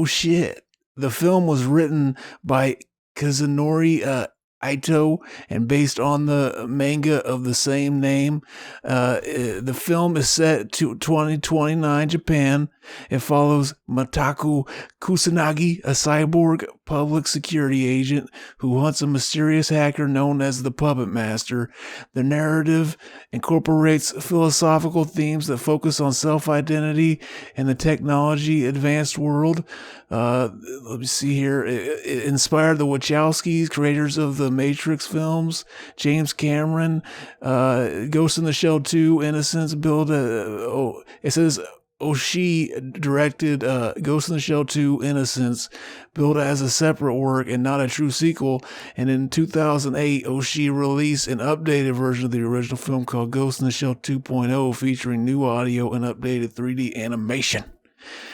shit. The film was written by Kazunori Ito and based on the manga of the same name. The film is set to 2029 Japan. It follows Mataku Kusanagi, a cyborg public security agent who hunts a mysterious hacker known as the Puppet Master. The narrative incorporates philosophical themes that focus on self-identity and the technology advanced world. Let me see here. It inspired the Wachowskis, creators of the Matrix films, James Cameron, Ghost in the Shell 2, Innocence, it says Oshii directed Ghost in the Shell 2, Innocence, billed as a separate work and not a true sequel. And in 2008, Oshii released an updated version of the original film called Ghost in the Shell 2.0, featuring new audio and updated 3D animation.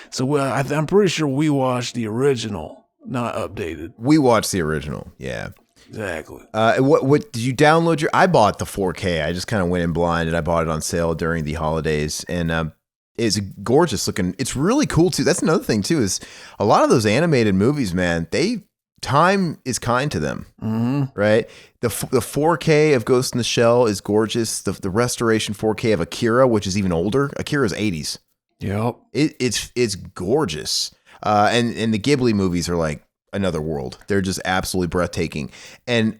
So I'm pretty sure we watched the original. not updated. We watched the original. Yeah. Exactly. What did you download I bought the 4K. I just kind of went in blind and I bought it on sale during the holidays, and it's gorgeous looking. It's really cool too. That's another thing too, is a lot of those animated movies, man, time is kind to them, right? The 4K of Ghost in the Shell is gorgeous. The restoration 4K of Akira, which is even older, Akira's 80s. Yep. It's gorgeous. And the Ghibli movies are like another world. They're just absolutely breathtaking. And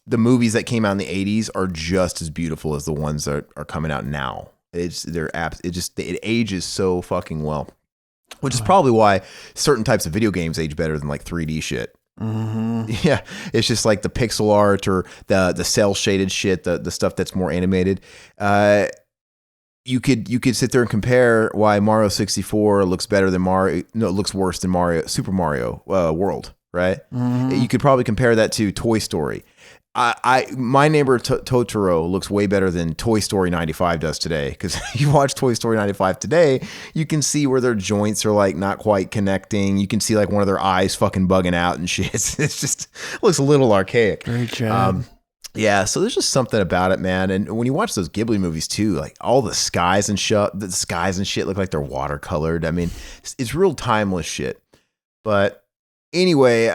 the movies that came out in the 80s are just as beautiful as the ones that are coming out now. It ages so fucking well, which is probably why certain types of video games age better than like 3D shit. Yeah, it's just like the pixel art or the cell shaded shit, the stuff that's more animated. You could sit there and compare why Mario 64 looks better than looks worse than Super Mario World, right? You could probably compare that to Toy Story. My Neighbor Totoro looks way better than Toy Story 95 does today, because you watch Toy Story 95 today, you can see where their joints are like not quite connecting. You can see like one of their eyes fucking bugging out and shit. It's just looks a little archaic. Very Chad. Yeah, so there's just something about it, man. And when you watch those Ghibli movies too, like all the skies and shit look like they're watercolored. I mean, it's real timeless shit. But anyway,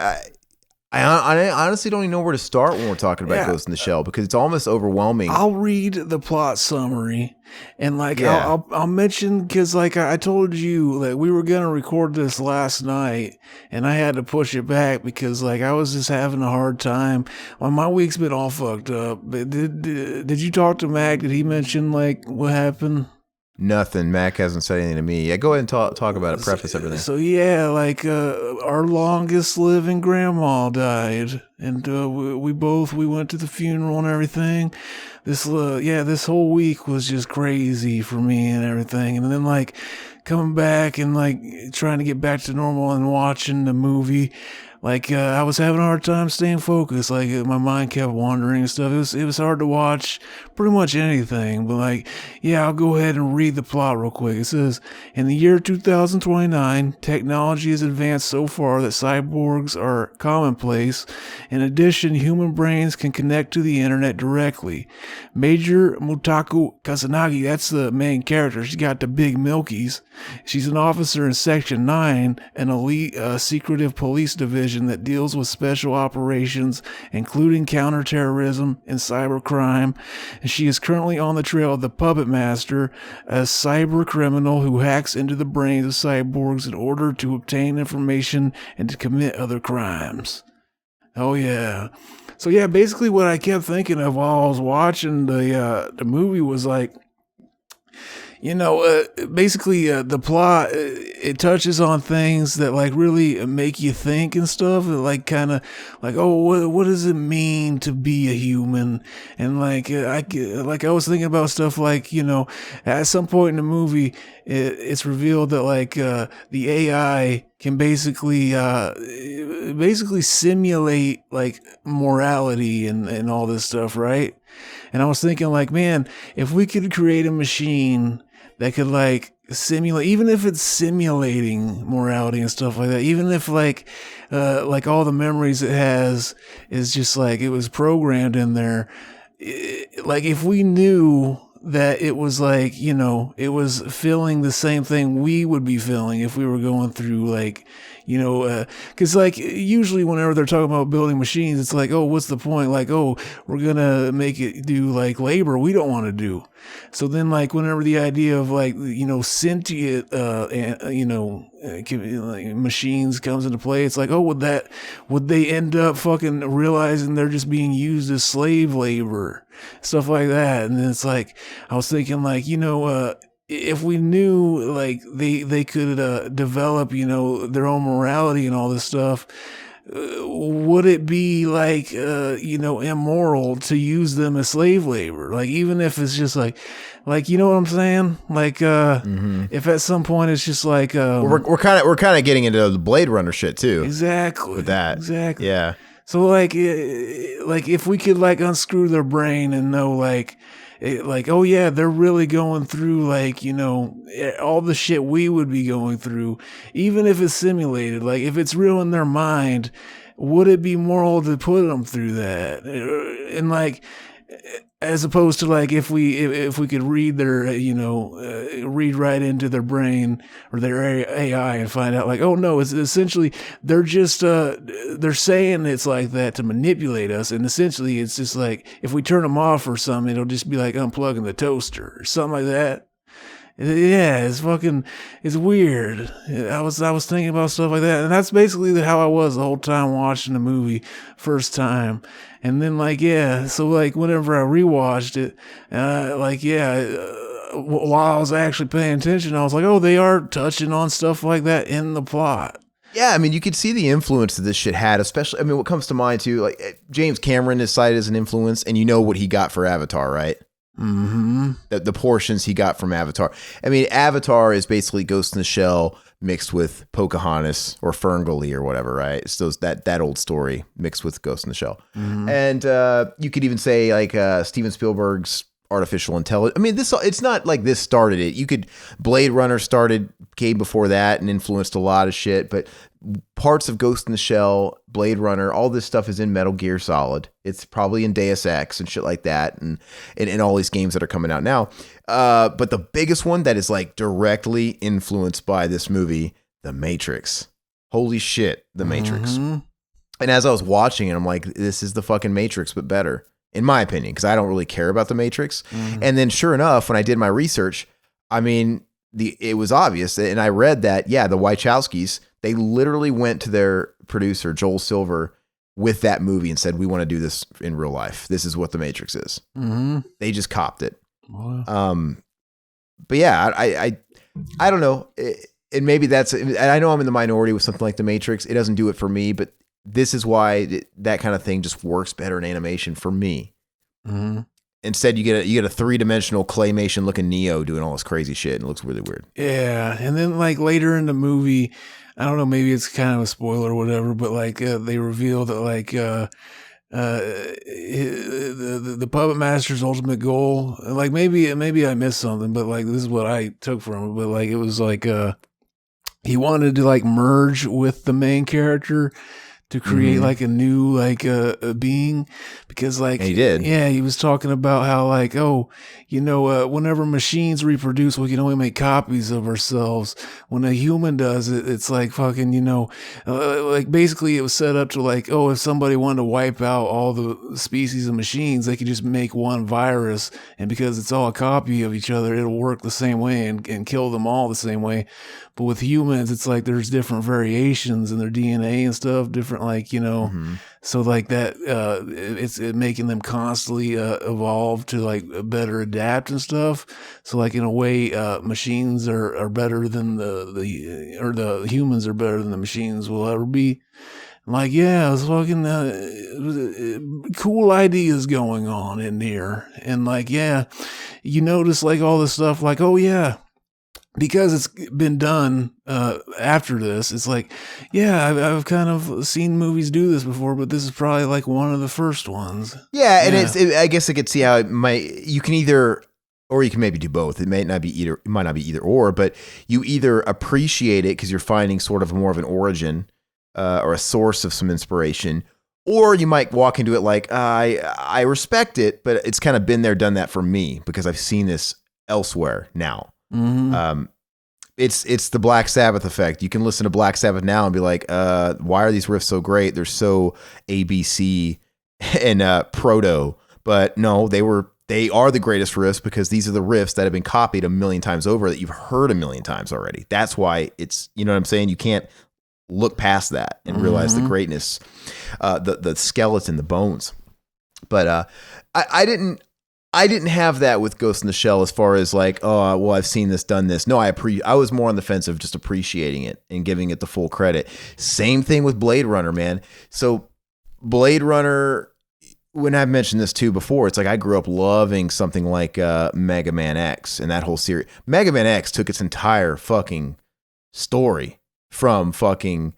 I honestly don't even know where to start when we're talking about Ghost in the Shell, because it's almost overwhelming. I'll read the plot summary, and like I'll mention, because like I told you that we were gonna record this last night, and I had to push it back because like I was just having a hard time. Well, my week's been all fucked up. But did you talk to Mac? Did he mention like what happened? Nothing. Mac hasn't said anything to me. Yeah, go ahead and talk about it. Preface everything. So yeah, like our longest living grandma died, and we went to the funeral and everything. This whole week was just crazy for me and everything. And then like coming back and like trying to get back to normal and watching the movie. Like, I was having a hard time staying focused. Like, my mind kept wandering and stuff. It was hard to watch pretty much anything. But, like, yeah, I'll go ahead and read the plot real quick. It says, in the year 2029, technology has advanced so far that cyborgs are commonplace. In addition, human brains can connect to the internet directly. Major Mutaku Kasanagi, that's the main character. She's got the big milkies. She's an officer in Section 9, an elite secretive police division that deals with special operations, including counterterrorism and cybercrime. And she is currently on the trail of the Puppet Master, a cyber criminal who hacks into the brains of cyborgs in order to obtain information and to commit other crimes. Oh yeah. So yeah, basically what I kept thinking of while I was watching the movie was like, you know, basically the plot, it touches on things that like really make you think and stuff, like kind of like, oh, what does it mean to be a human? And like, I was thinking about stuff like, you know, at some point in the movie, it's revealed that like the AI can basically simulate like morality and all this stuff, right? And I was thinking like, man, if we could create a machine that could like simulate, even if it's simulating morality and stuff like that, even if like all the memories it has is just like it was programmed in there, like if we knew that it was like, you know, it was feeling the same thing we would be feeling if we were going through like, you know, because like usually whenever they're talking about building machines, it's like, oh, what's the point? Like, oh, we're gonna make it do like labor we don't want to do. So then like whenever the idea of like, you know, sentient you know, like machines comes into play, it's like, oh, would they end up fucking realizing they're just being used as slave labor, stuff like that. And then it's like I was thinking like, you know, if we knew like they could develop, you know, their own morality and all this stuff, would it be like you know, immoral to use them as slave labor? Like even if it's just like you know what I'm saying? Like if at some point it's just like we're kind of getting into the Blade Runner shit too. Exactly. With that. Exactly. Yeah. So like if we could like unscrew their brain and know like like, oh yeah, they're really going through like, you know, all the shit we would be going through, even if it's simulated. Like if it's real in their mind, would it be moral to put them through that? And like, as opposed to like if we could read their, you know, read right into their brain or their AI and find out like, oh no, it's essentially they're just they're saying it's like that to manipulate us, and essentially it's just like if we turn them off or something, it'll just be like unplugging the toaster or something like that. Yeah, it's weird. I was thinking about stuff like that, and that's basically how I was the whole time watching the movie first time. And then like, yeah, so like whenever I rewatched it, while I was actually paying attention, I was like, oh, they are touching on stuff like that in the plot. Yeah, I mean, you could see the influence that this shit had, especially, I mean, what comes to mind too, like James Cameron is cited as an influence, and you know what he got for Avatar, right? Mm-hmm. The portions he got from Avatar. I mean, Avatar is basically Ghost in the Shell mixed with Pocahontas or Ferngully or whatever, right? It's that old story mixed with Ghost in the Shell. Mm-hmm. And you could even say like Steven Spielberg's artificial intelligence. I mean, it's not like this started it. Blade Runner came before that and influenced a lot of shit, but parts of Ghost in the Shell, Blade Runner, all this stuff is in Metal Gear Solid. It's probably in Deus Ex and shit like that, and all these games that are coming out now. But the biggest one that is like directly influenced by this movie, The Matrix. Holy shit, The Matrix. Mm-hmm. And as I was watching it, I'm like, this is the fucking Matrix, but better, in my opinion, because I don't really care about The Matrix. Mm-hmm. And then sure enough, when I did my research, I mean, it was obvious, and I read that, yeah, the Wachowskis, they literally went to their producer, Joel Silver, with that movie and said, we want to do this in real life. This is what The Matrix is. Mm-hmm. They just copped it. Wow. But yeah, I don't know. And maybe and I know I'm in the minority with something like The Matrix. It doesn't do it for me, but this is why that kind of thing just works better in animation for me. Mm-hmm. Instead, you get a 3-dimensional claymation looking Neo doing all this crazy shit, and it looks really weird. Yeah, and then like later in the movie, I don't know, maybe it's kind of a spoiler or whatever, but like they reveal that like the puppet master's ultimate goal, like maybe I missed something, but like this is what I took from it. But like it was like he wanted to like merge with the main character to create like a new like a being, because like he did. Yeah, he was talking about how like, oh, you know, whenever machines reproduce, we can only make copies of ourselves. When a human does it, it's like fucking, you know, like basically it was set up to like, oh, if somebody wanted to wipe out all the species of machines, they could just make one virus, and because it's all a copy of each other, it'll work the same way and kill them all the same way. But with humans, it's like there's different variations in their DNA and stuff, different, like, you know, so like that, it's making them constantly evolve to like better adapt and stuff. So like in a way, machines are better than the humans are better than the machines will ever be. Like, yeah, it was fucking cool ideas going on in here. And like, yeah, you notice like all this stuff like, oh yeah, because it's been done after this, it's like, yeah, I've kind of seen movies do this before, but this is probably like one of the first ones. Yeah, and I guess I could see how you can either, or you can maybe do both. It might not be either or, but you either appreciate it because you're finding sort of more of an origin or a source of some inspiration, or you might walk into it like, I respect it, but it's kind of been there, done that for me because I've seen this elsewhere now. Mm-hmm. It's the Black Sabbath effect. You can listen to Black Sabbath now and be like, why are these riffs so great? They're so ABC and proto, but no, they are the greatest riffs because these are the riffs that have been copied a million times over that you've heard a million times already. That's why it's, you know what I'm saying? You can't look past that and realize the greatness, the skeleton, the bones. But I didn't have that with Ghost in the Shell as far as like, oh, well, I've seen this, done this. No, I was more on the fence of just appreciating it and giving it the full credit. Same thing with Blade Runner, man. So Blade Runner, when I've mentioned this too before, it's like I grew up loving something like Mega Man X and that whole series. Mega Man X took its entire fucking story from fucking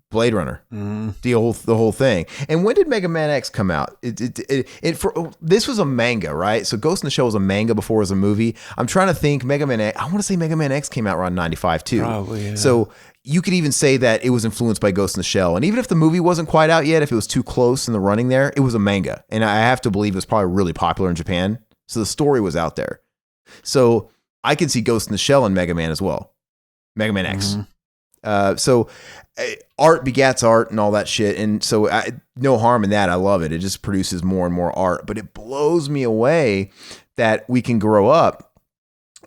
Blade Runner, the whole thing. And when did Mega Man X come out? This was a manga, right? So Ghost in the Shell was a manga before it was a movie. I'm trying to think. Mega Man X, I want to say Mega Man X came out around 95 too. Probably, yeah. So you could even say that it was influenced by Ghost in the Shell. And even if the movie wasn't quite out yet, if it was too close in the running there, it was a manga. And I have to believe it was probably really popular in Japan. So the story was out there. So I can see Ghost in the Shell and Mega Man as well. Mega Man X. So art begats art and all that shit. And so no harm in that. I love it. It just produces more and more art. But it blows me away that we can grow up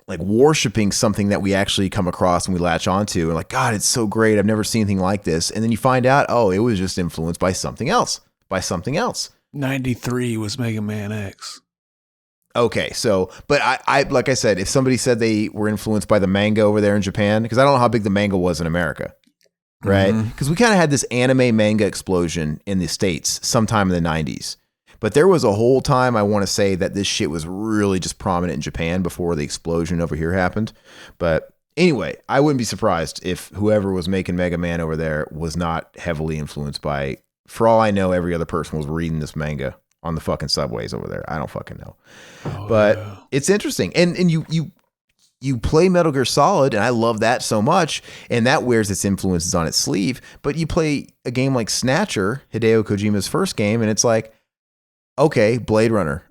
like worshiping something that we actually come across and we latch onto. And like, God, it's so great. I've never seen anything like this. And then you find out, oh, it was just influenced by something else. 93 was Mega Man X. Okay, so, but I like I said, if somebody said they were influenced by the manga over there in Japan, because I don't know how big the manga was in America, right? Because we kind of had this anime manga explosion in the States sometime in the 90s. But there was a whole time, I want to say, that this shit was really just prominent in Japan before the explosion over here happened. But anyway, I wouldn't be surprised if whoever was making Mega Man over there was not heavily influenced by, for all I know, every other person was reading this manga on the fucking subways over there. I don't fucking know. But it's interesting. And you play Metal Gear Solid, and I love that so much, and that wears its influences on its sleeve. But you play a game like Snatcher, Hideo Kojima's first game, and it's like, okay, Blade Runner.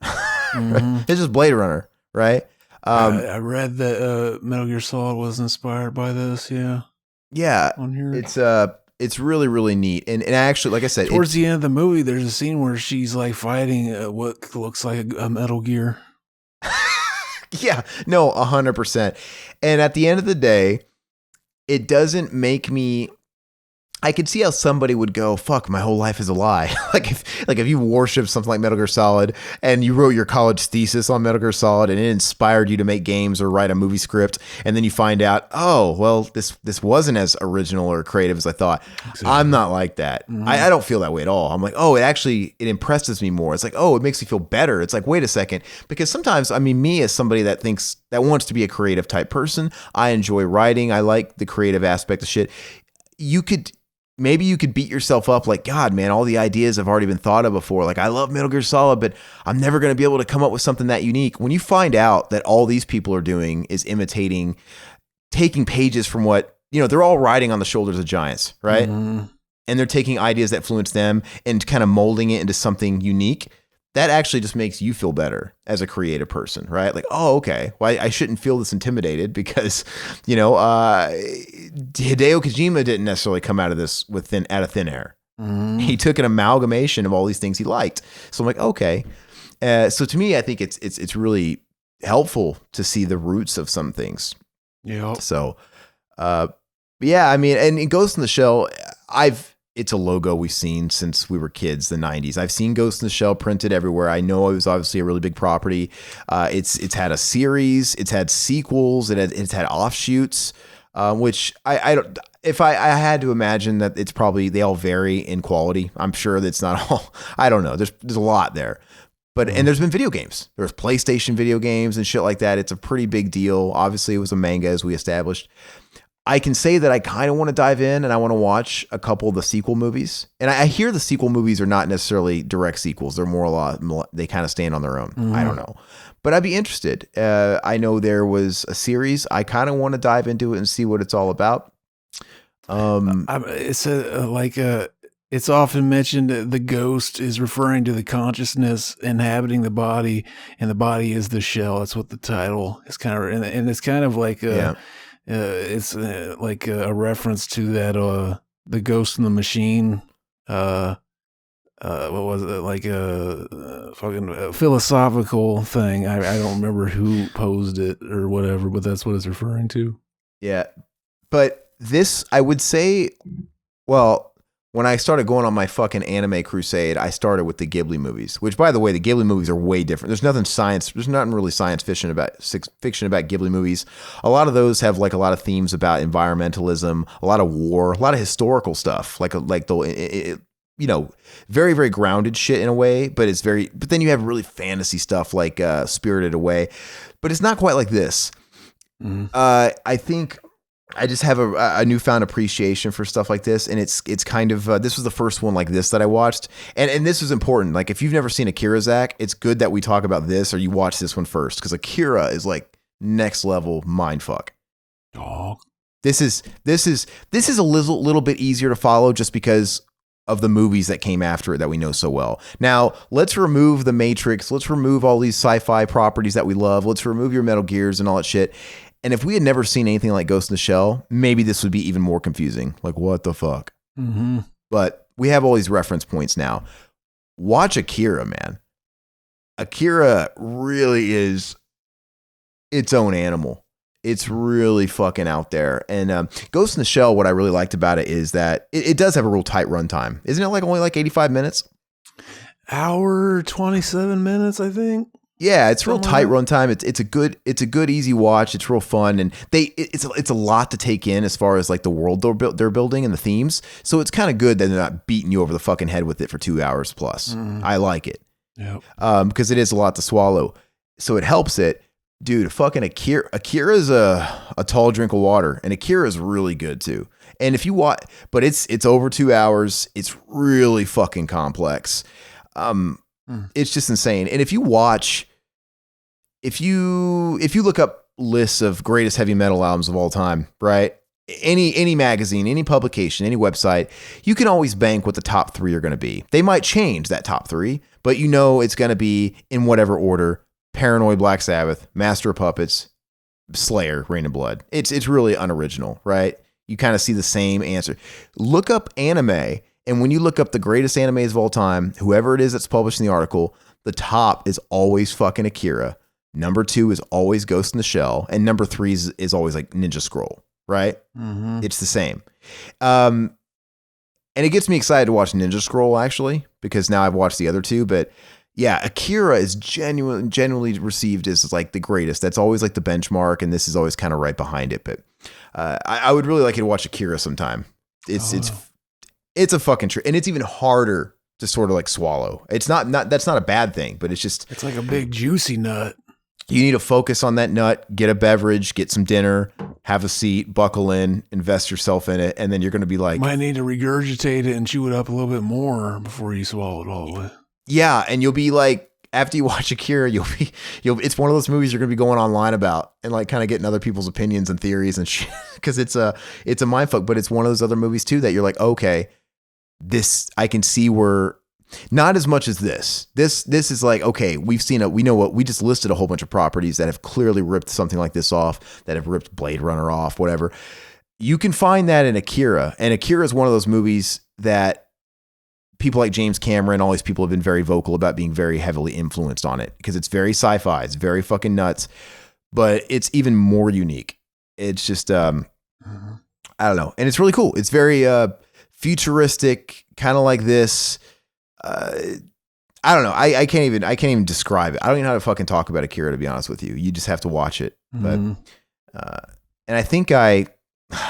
It's just Blade Runner, right? I read that Metal Gear Solid was inspired by this, Yeah. On here. It's really, really neat. And actually, like I said, towards the end of the movie, there's a scene where she's like fighting what looks like a Metal Gear. Yeah, no, 100%. And at the end of the day, it doesn't make me, I could see how somebody would go, fuck, my whole life is a lie. like if you worship something like Metal Gear Solid and you wrote your college thesis on Metal Gear Solid and it inspired you to make games or write a movie script, and then you find out, oh, well, this wasn't as original or creative as I thought. Exactly. I'm not like that. I don't feel that way at all. I'm like, oh, it impresses me more. It's like, oh, it makes me feel better. It's like, wait a second. Because sometimes, I mean, me as somebody that wants to be a creative type person, I enjoy writing. I like the creative aspect of shit. Maybe you could beat yourself up like, God, man, all the ideas have already been thought of before. Like, I love Metal Gear Solid, but I'm never going to be able to come up with something that unique. When you find out that all these people are doing is imitating, taking pages from what, they're all riding on the shoulders of giants, right? And they're taking ideas that influence them and kind of molding it into something unique. That actually just makes you feel better as a creative person, right? Like, oh, okay, well, I shouldn't feel this intimidated because, Hideo Kojima didn't necessarily come out of this out of thin air. He took an amalgamation of all these things he liked. So I'm like, okay. So to me, I think it's really helpful to see the roots of some things. Yeah. So, yeah, I mean, and in Ghost in the Shell, it's a logo we've seen since we were kids, the 90s. I've seen Ghost in the Shell printed everywhere. I know it was obviously a really big property. It's had a series. It's had sequels. It's had offshoots, which I don't. If I had to imagine that it's probably they all vary in quality. I'm sure that it's not all. I don't know. There's a lot there. But and there's been video games. There's PlayStation video games and shit like that. It's a pretty big deal. Obviously, it was a manga, as we established. I can say that I kind of want to dive in and I want to watch a couple of the sequel movies. And I hear the sequel movies are not necessarily direct sequels. They're they kind of stand on their own. I don't know. But I'd be interested. I know there was a series. I kind of want to dive into it and see what it's all about. It's often mentioned that the ghost is referring to the consciousness inhabiting the body, and the body is the shell. That's what the title is kind of, and it's kind of like it's like a reference to that the Ghost in the Machine. What was it, like a fucking philosophical thing? I don't remember who posed it or whatever, but that's what it's referring to. Yeah, but this I would say, well, when I started going on my fucking anime crusade, I started with the Ghibli movies, which, by the way, the Ghibli movies are way different. There's nothing really science fiction about Ghibli movies. A lot of those have like a lot of themes about environmentalism, a lot of war, a lot of historical stuff, like the very, very grounded shit in a way, but then you have really fantasy stuff like Spirited Away, but it's not quite like this. I think I just have a newfound appreciation for stuff like this, and it's kind of this was the first one like this that I watched, and this is important. Like if you've never seen Akira, Zach, it's good that we talk about this or you watch this one first because Akira is like next level mindfuck. Oh, this is a little bit easier to follow just because of the movies that came after it that we know so well. Now let's remove the Matrix, let's remove all these sci-fi properties that we love, let's remove your Metal Gears and all that shit. And if we had never seen anything like Ghost in the Shell, maybe this would be even more confusing. Like, what the fuck? Mm-hmm. But we have all these reference points now. Watch Akira, man. Akira really is its own animal. It's really fucking out there. And Ghost in the Shell, what I really liked about it is that it does have a real tight runtime. Isn't it like only like 85 minutes? Hour 27 minutes, I think. Yeah, it's real tight runtime. It's a good easy watch. It's real fun, and it's a lot to take in as far as like the world they're building and the themes. So it's kind of good that they're not beating you over the fucking head with it for 2 hours plus. I like it, because it is a lot to swallow. So it helps it, dude. Fucking Akira's a tall drink of water, and Akira is really good too. And if you watch, but it's over 2 hours. It's really fucking complex. It's just insane. And if you watch. If you look up lists of greatest heavy metal albums of all time, right? Any magazine, any publication, any website, you can always bank what the top 3 are going to be. They might change that top 3, but you know it's going to be in whatever order: Paranoid, Black Sabbath, Master of Puppets, Slayer, Rain of Blood. It's really unoriginal, right? You kind of see the same answer. Look up anime, and when you look up the greatest animes of all time, whoever it is that's publishing the article, the top is always fucking Akira. Number 2 is always Ghost in the Shell. And number 3 is always like Ninja Scroll, right? Mm-hmm. It's the same. And it gets me excited to watch Ninja Scroll, actually, because now I've watched the other 2. But yeah, Akira is genuinely received as like the greatest. That's always like the benchmark. And this is always kind of right behind it. But I would really like you to watch Akira sometime. It's a fucking and it's even harder to sort of like swallow. It's not that's not a bad thing, but it's like a big juicy nut. You need to focus on that nut, get a beverage, get some dinner, have a seat, buckle in, invest yourself in it, and then you're going to be like... Might need to regurgitate it and chew it up a little bit more before you swallow it all the way. Yeah, and you'll be like, after you watch Akira, it's one of those movies you're going to be going online about and like kind of getting other people's opinions and theories and shit, because it's a mindfuck, but it's one of those other movies too that you're like, okay, this, I can see where... Not as much as this. This is like, okay, we know what, we just listed a whole bunch of properties that have clearly ripped something like this off, that have ripped Blade Runner off, whatever. You can find that in Akira. And Akira is one of those movies that people like James Cameron, all these people have been very vocal about being very heavily influenced on it because it's very sci-fi. It's very fucking nuts, but it's even more unique. It's just, I don't know. And it's really cool. It's very futuristic, kind of like this. I don't know. I can't even describe it. I don't even know how to fucking talk about Akira, to be honest with you. You just have to watch it. But, and I think I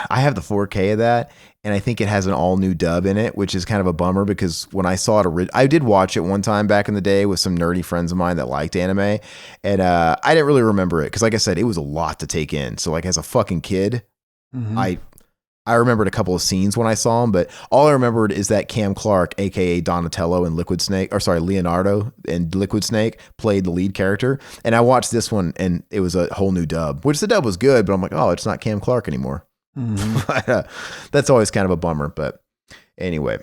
have the 4K of that, and I think it has an all new dub in it, which is kind of a bummer because when I saw it, I did watch it one time back in the day with some nerdy friends of mine that liked anime, and I didn't really remember it because, like I said, it was a lot to take in. So, like as a fucking kid, I remembered a couple of scenes when I saw him, but all I remembered is that Cam Clark, aka Donatello and Leonardo and Liquid Snake played the lead character. And I watched this one and it was a whole new dub, which the dub was good, but I'm like, oh, it's not Cam Clark anymore. That's always kind of a bummer, but anyway.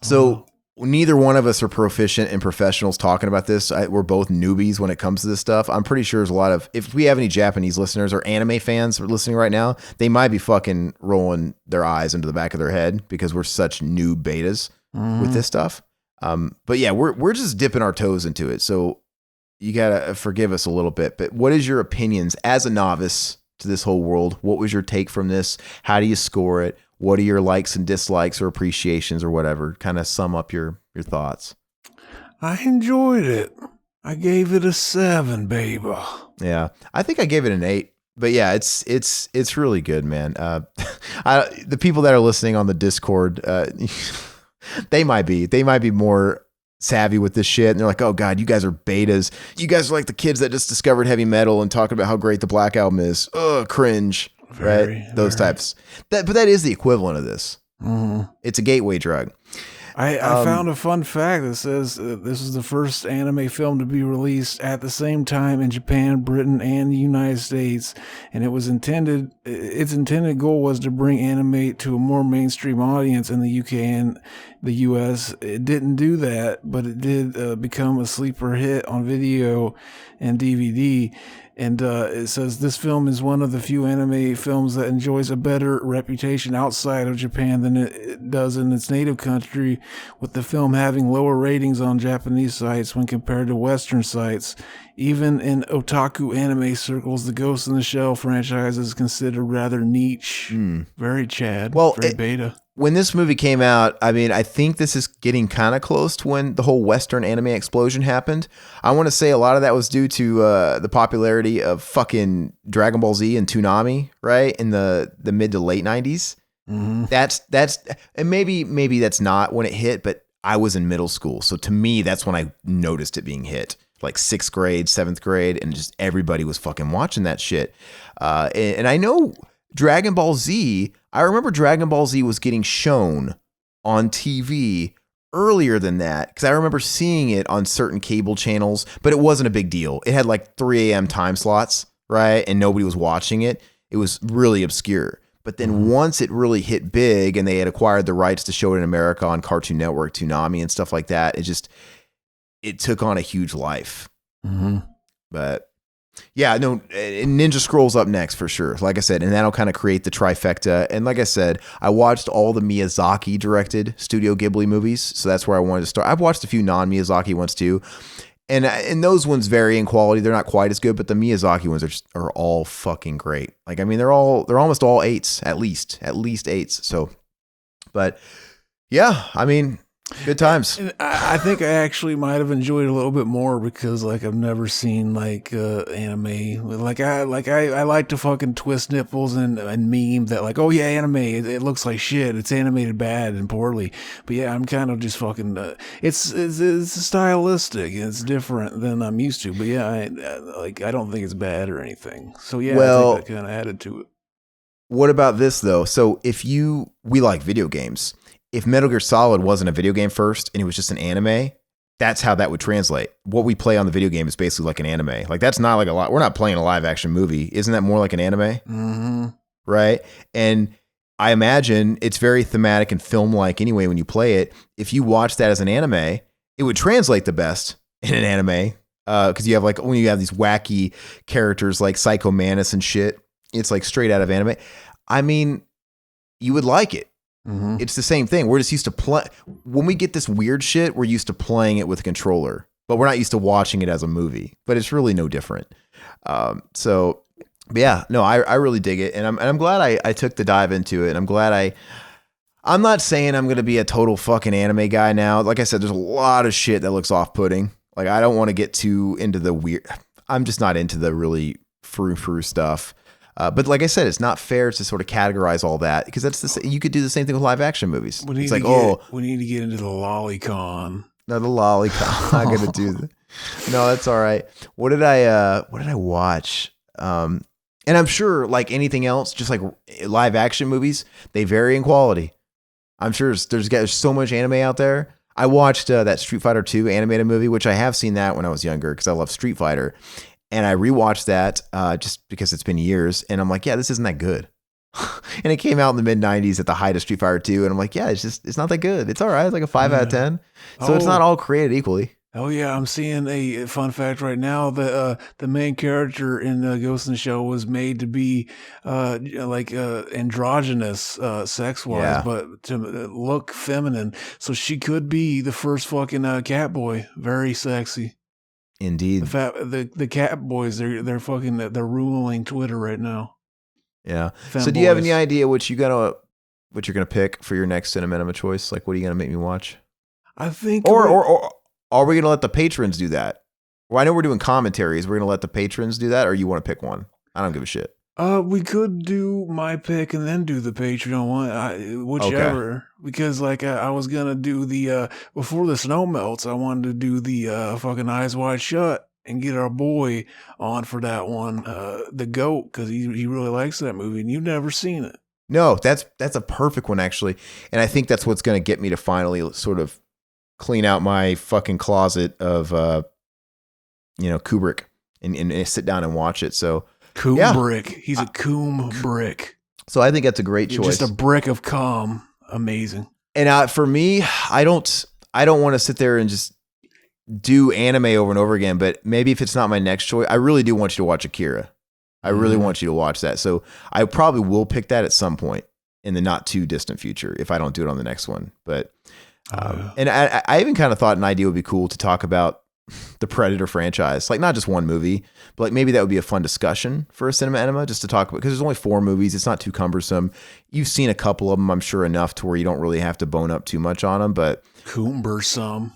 So neither one of us are proficient and professionals talking about this. We're both newbies when it comes to this stuff. I'm pretty sure there's a lot of, if we have any Japanese listeners or anime fans who are listening right now, they might be fucking rolling their eyes into the back of their head because we're such new betas with this stuff. But yeah, we're just dipping our toes into it. So you gotta forgive us a little bit, but what is your opinions as a novice to this whole world? What was your take from this? How do you score it? What are your likes and dislikes or appreciations or whatever? Kind of sum up your thoughts. I enjoyed it. I gave it a 7, baby. Yeah, I think I gave it an 8. But yeah, it's really good, man. The people that are listening on the Discord, they might be more savvy with this shit, and they're like, oh god, you guys are betas. You guys are like the kids that just discovered heavy metal and talking about how great the Black Album is. Ugh, cringe. right? Those types. But that is the equivalent of this. Mm-hmm. It's a gateway drug. I found a fun fact that says this is the first anime film to be released at the same time in Japan, Britain, and the United States. And its intended goal was to bring anime to a more mainstream audience in the UK and the US. It didn't do that, but it did become a sleeper hit on video and DVD. And it says this film is one of the few anime films that enjoys a better reputation outside of Japan than it does in its native country, with the film having lower ratings on Japanese sites when compared to Western sites. Even in otaku anime circles, the Ghost in the Shell franchise is considered rather niche. Very Chad. Very beta. When this movie came out, I mean, I think this is getting kind of close to when the whole Western anime explosion happened. I want to say a lot of that was due to the popularity of fucking Dragon Ball Z and Toonami, right? In the mid to late 90s. Mm-hmm. That's and maybe that's not when it hit, but I was in middle school. So to me, that's when I noticed it being hit. Like 6th grade, 7th grade, and just everybody was fucking watching that shit. And I know Dragon Ball Z, I remember Dragon Ball Z was getting shown on TV earlier than that, because I remember seeing it on certain cable channels, but it wasn't a big deal. It had like 3 a.m. time slots, right? And nobody was watching it. It was really obscure. But then once it really hit big and they had acquired the rights to show it in America on Cartoon Network, Toonami, and stuff like that, it took on a huge life. Mm-hmm. But yeah, no, Ninja Scroll's up next for sure. Like I said, and that'll kind of create the trifecta. And like I said, I watched all the Miyazaki directed Studio Ghibli movies. So that's where I wanted to start. I've watched a few non-Miyazaki ones too. And those ones vary in quality. They're not quite as good, but the Miyazaki ones are all fucking great. Like, I mean, they're almost all 8s, at least 8s. So, but yeah, I mean, good times. And I think I actually might have enjoyed it a little bit more because, like, I've never seen like anime. Like I like to fucking twist nipples and meme that, like, oh yeah, anime. It looks like shit. It's animated bad and poorly. But yeah, I'm kind of just fucking. It's stylistic. It's different than I'm used to. But yeah, I don't think it's bad or anything. So yeah, well, I think that kind of added to it. What about this though? So we like video games. If Metal Gear Solid wasn't a video game first and it was just an anime, that's how that would translate. What we play on the video game is basically like an anime. Like, that's not like we're not playing a live action movie. Isn't that more like an anime? Mm-hmm. Right? And I imagine it's very thematic and film-like anyway when you play it. If you watch that as an anime, it would translate the best in an anime. Because you have when you have these wacky characters like Psycho Mantis and shit, it's like straight out of anime. I mean, you would like it. Mm-hmm. It's the same thing. We're just used to play. When we get this weird shit, we're used to playing it with a controller, but we're not used to watching it as a movie. But it's really no different. So yeah, no, I really dig it, and I'm glad I took the dive into it. I'm glad I'm not saying I'm gonna be a total fucking anime guy now. Like I said, there's a lot of shit that looks off-putting. Like, I don't want to get too into the weird. I'm just not into the really frou-frou stuff. But like I said, it's not fair to sort of categorize all that, because you could do the same thing with live action movies. We need to get into the lolicon. No, the lolicon. I'm not gonna do that. No, that's all right. What did I watch? And I'm sure, like anything else, just like live action movies, they vary in quality. I'm sure there's so much anime out there. I watched that Street Fighter 2 animated movie, which I have seen that when I was younger because I love Street Fighter. And I rewatched that just because it's been years. And I'm like, yeah, this isn't that good. And it came out in the mid 90s at the height of Street Fighter 2. And I'm like, yeah, it's not that good. It's all right. It's like a 5 out of 10. So it's not all created equally. Oh yeah, I'm seeing a fun fact right now that the main character in Ghost in the Shell was made to be androgynous sex-wise, but to look feminine. So she could be the first fucking Catboy. Very sexy. Indeed. The cat boys, they're ruling Twitter right now. Yeah. So do you have any idea what you're gonna pick for your next Enema choice? Like, what are you gonna make me watch? I think, or are we gonna let the patrons do that? Well, I know we're doing commentaries. We're gonna let the patrons do that, or you want to pick one? I don't give a shit. We could do my pick and then do the Patreon one, whichever. Okay. Because I was gonna do the before the snow melts, I wanted to do the fucking Eyes Wide Shut and get our boy on for that one, the GOAT, because he really likes that movie, and you've never seen it. No, that's a perfect one, actually. And I think that's what's going to get me to finally sort of clean out my fucking closet of, Kubrick and sit down and watch it. So Kubrick. Yeah. He's a Kubrick. So I think that's a great choice. Just a brick of calm. Amazing. And for me, I don't want to sit there and just do anime over and over again, but maybe if it's not my next choice, I really do want you to watch Akira. I really want you to watch that. So I probably will pick that at some point in the not too distant future if I don't do it on the next one. But and I even kind of thought an idea would be cool to talk about the Predator franchise, like not just one movie, but like maybe that would be a fun discussion for a Cinema Enema just to talk about, because there's only 4 movies. It's not too cumbersome. You've seen a couple of them, I'm sure, enough to where you don't really have to bone up too much on them. But cumbersome.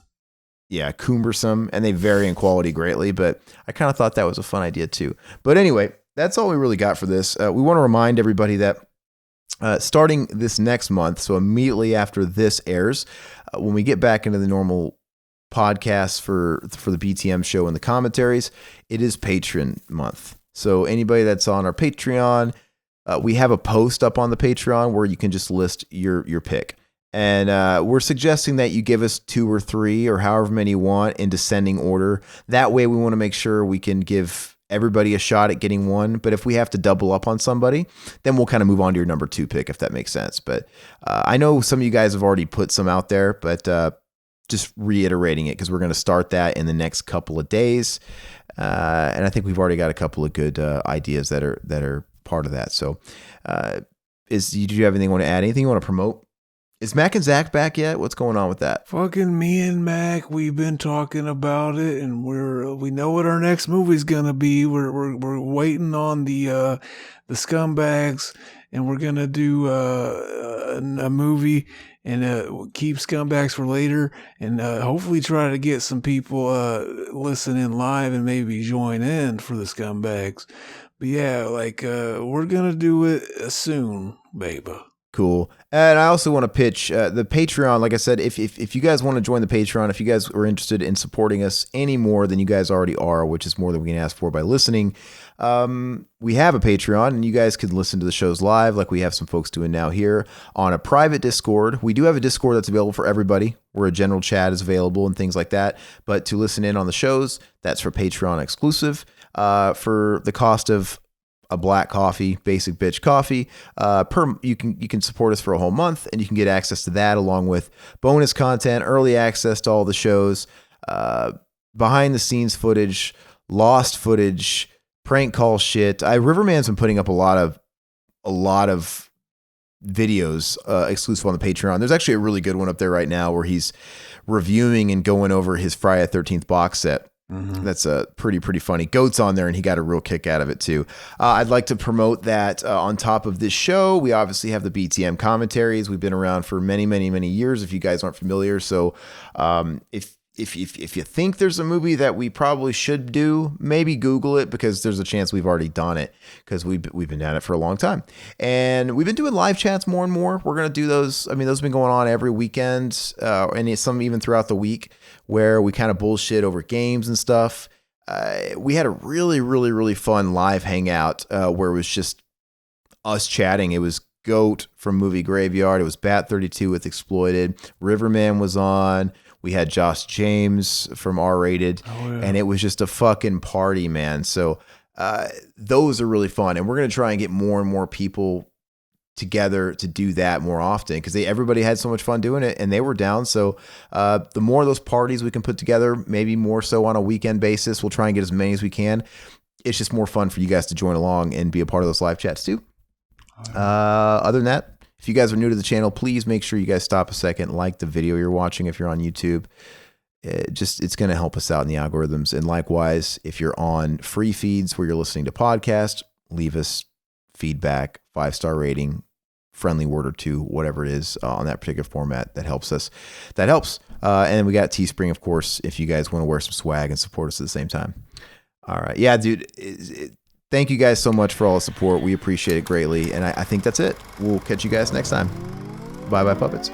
Yeah, cumbersome, and they vary in quality greatly. But I kind of thought that was a fun idea too. But anyway, that's all we really got for this. We want to remind everybody that starting this next month, so immediately after this airs, when we get back into the normal podcasts for the BTM show and the commentaries, it is Patreon month. So anybody that's on our Patreon, we have a post up on the Patreon where you can just list your pick. And we're suggesting that you give us 2 or 3 or however many you want in descending order. That way we want to make sure we can give everybody a shot at getting one. But if we have to double up on somebody, then we'll kind of move on to your number 2 pick, if that makes sense. But I know some of you guys have already put some out there, but just reiterating it because we're going to start that in the next couple of days. And I think we've already got a couple of good ideas that are part of that. So do you have anything you want to add? Anything you want to promote? Is Mac and Zach back yet? What's going on with that? Fucking me and Mac, we've been talking about it, and we know what our next movie's gonna be. We're waiting on the Scumbags, and we're gonna do a movie and keep Scumbags for later, and hopefully try to get some people listening live and maybe join in for the Scumbags. But yeah, we're gonna do it soon, baby. Cool. And I also want to pitch the Patreon. Like I said, if you guys want to join the Patreon, if you guys are interested in supporting us any more than you guys already are, which is more than we can ask for by listening, we have a Patreon, and you guys can listen to the shows live like we have some folks doing now here on a private Discord. We do have a Discord that's available for everybody, where a general chat is available and things like that. But to listen in on the shows, that's for Patreon exclusive. For the cost of a black coffee, basic bitch coffee, you can support us for a whole month, and you can get access to that along with bonus content, early access to all the shows, behind the scenes footage, lost footage, prank call shit. Riverman's been putting up a lot of videos exclusive on the Patreon. There's actually a really good one up there right now where he's reviewing and going over his Friday the 13th box set. Mm-hmm. That's pretty funny. Goat's on there, and he got a real kick out of it too. I'd like to promote that on top of this show. We obviously have the BTM commentaries. We've been around for many years, if you guys aren't familiar. So if you think there's a movie that we probably should do, maybe Google it, because there's a chance we've already done it, because we've been at it for a long time. And we've been doing live chats more and more. We're going to do those. I mean, those have been going on every weekend, and some even throughout the week, where we kind of bullshit over games and stuff. We had a really fun live hangout where it was just us chatting. It was Goat from Movie Graveyard. It was Bat 32 with Exploited. Riverman was on. We had Josh James from R-Rated. Oh, yeah. And it was just a fucking party, man. So those are really fun. And we're going to try and get more and more people together to do that more often, because everybody had so much fun doing it, and they were down. So the more of those parties we can put together, maybe more so on a weekend basis, we'll try and get as many as we can. It's just more fun for you guys to join along and be a part of those live chats too. Other than that, if you guys are new to the channel, please make sure you guys stop a second, like the video you're watching if you're on YouTube. It's going to help us out in the algorithms. And likewise, if you're on free feeds where you're listening to podcasts, leave us feedback, 5-star rating, friendly word or two, whatever it is on that particular format. That helps us. That helps. And we got Teespring, of course, if you guys want to wear some swag and support us at the same time. All right. Yeah, dude. Thank you guys so much for all the support. We appreciate it greatly. And I think that's it. We'll catch you guys next time. Bye-bye, puppets.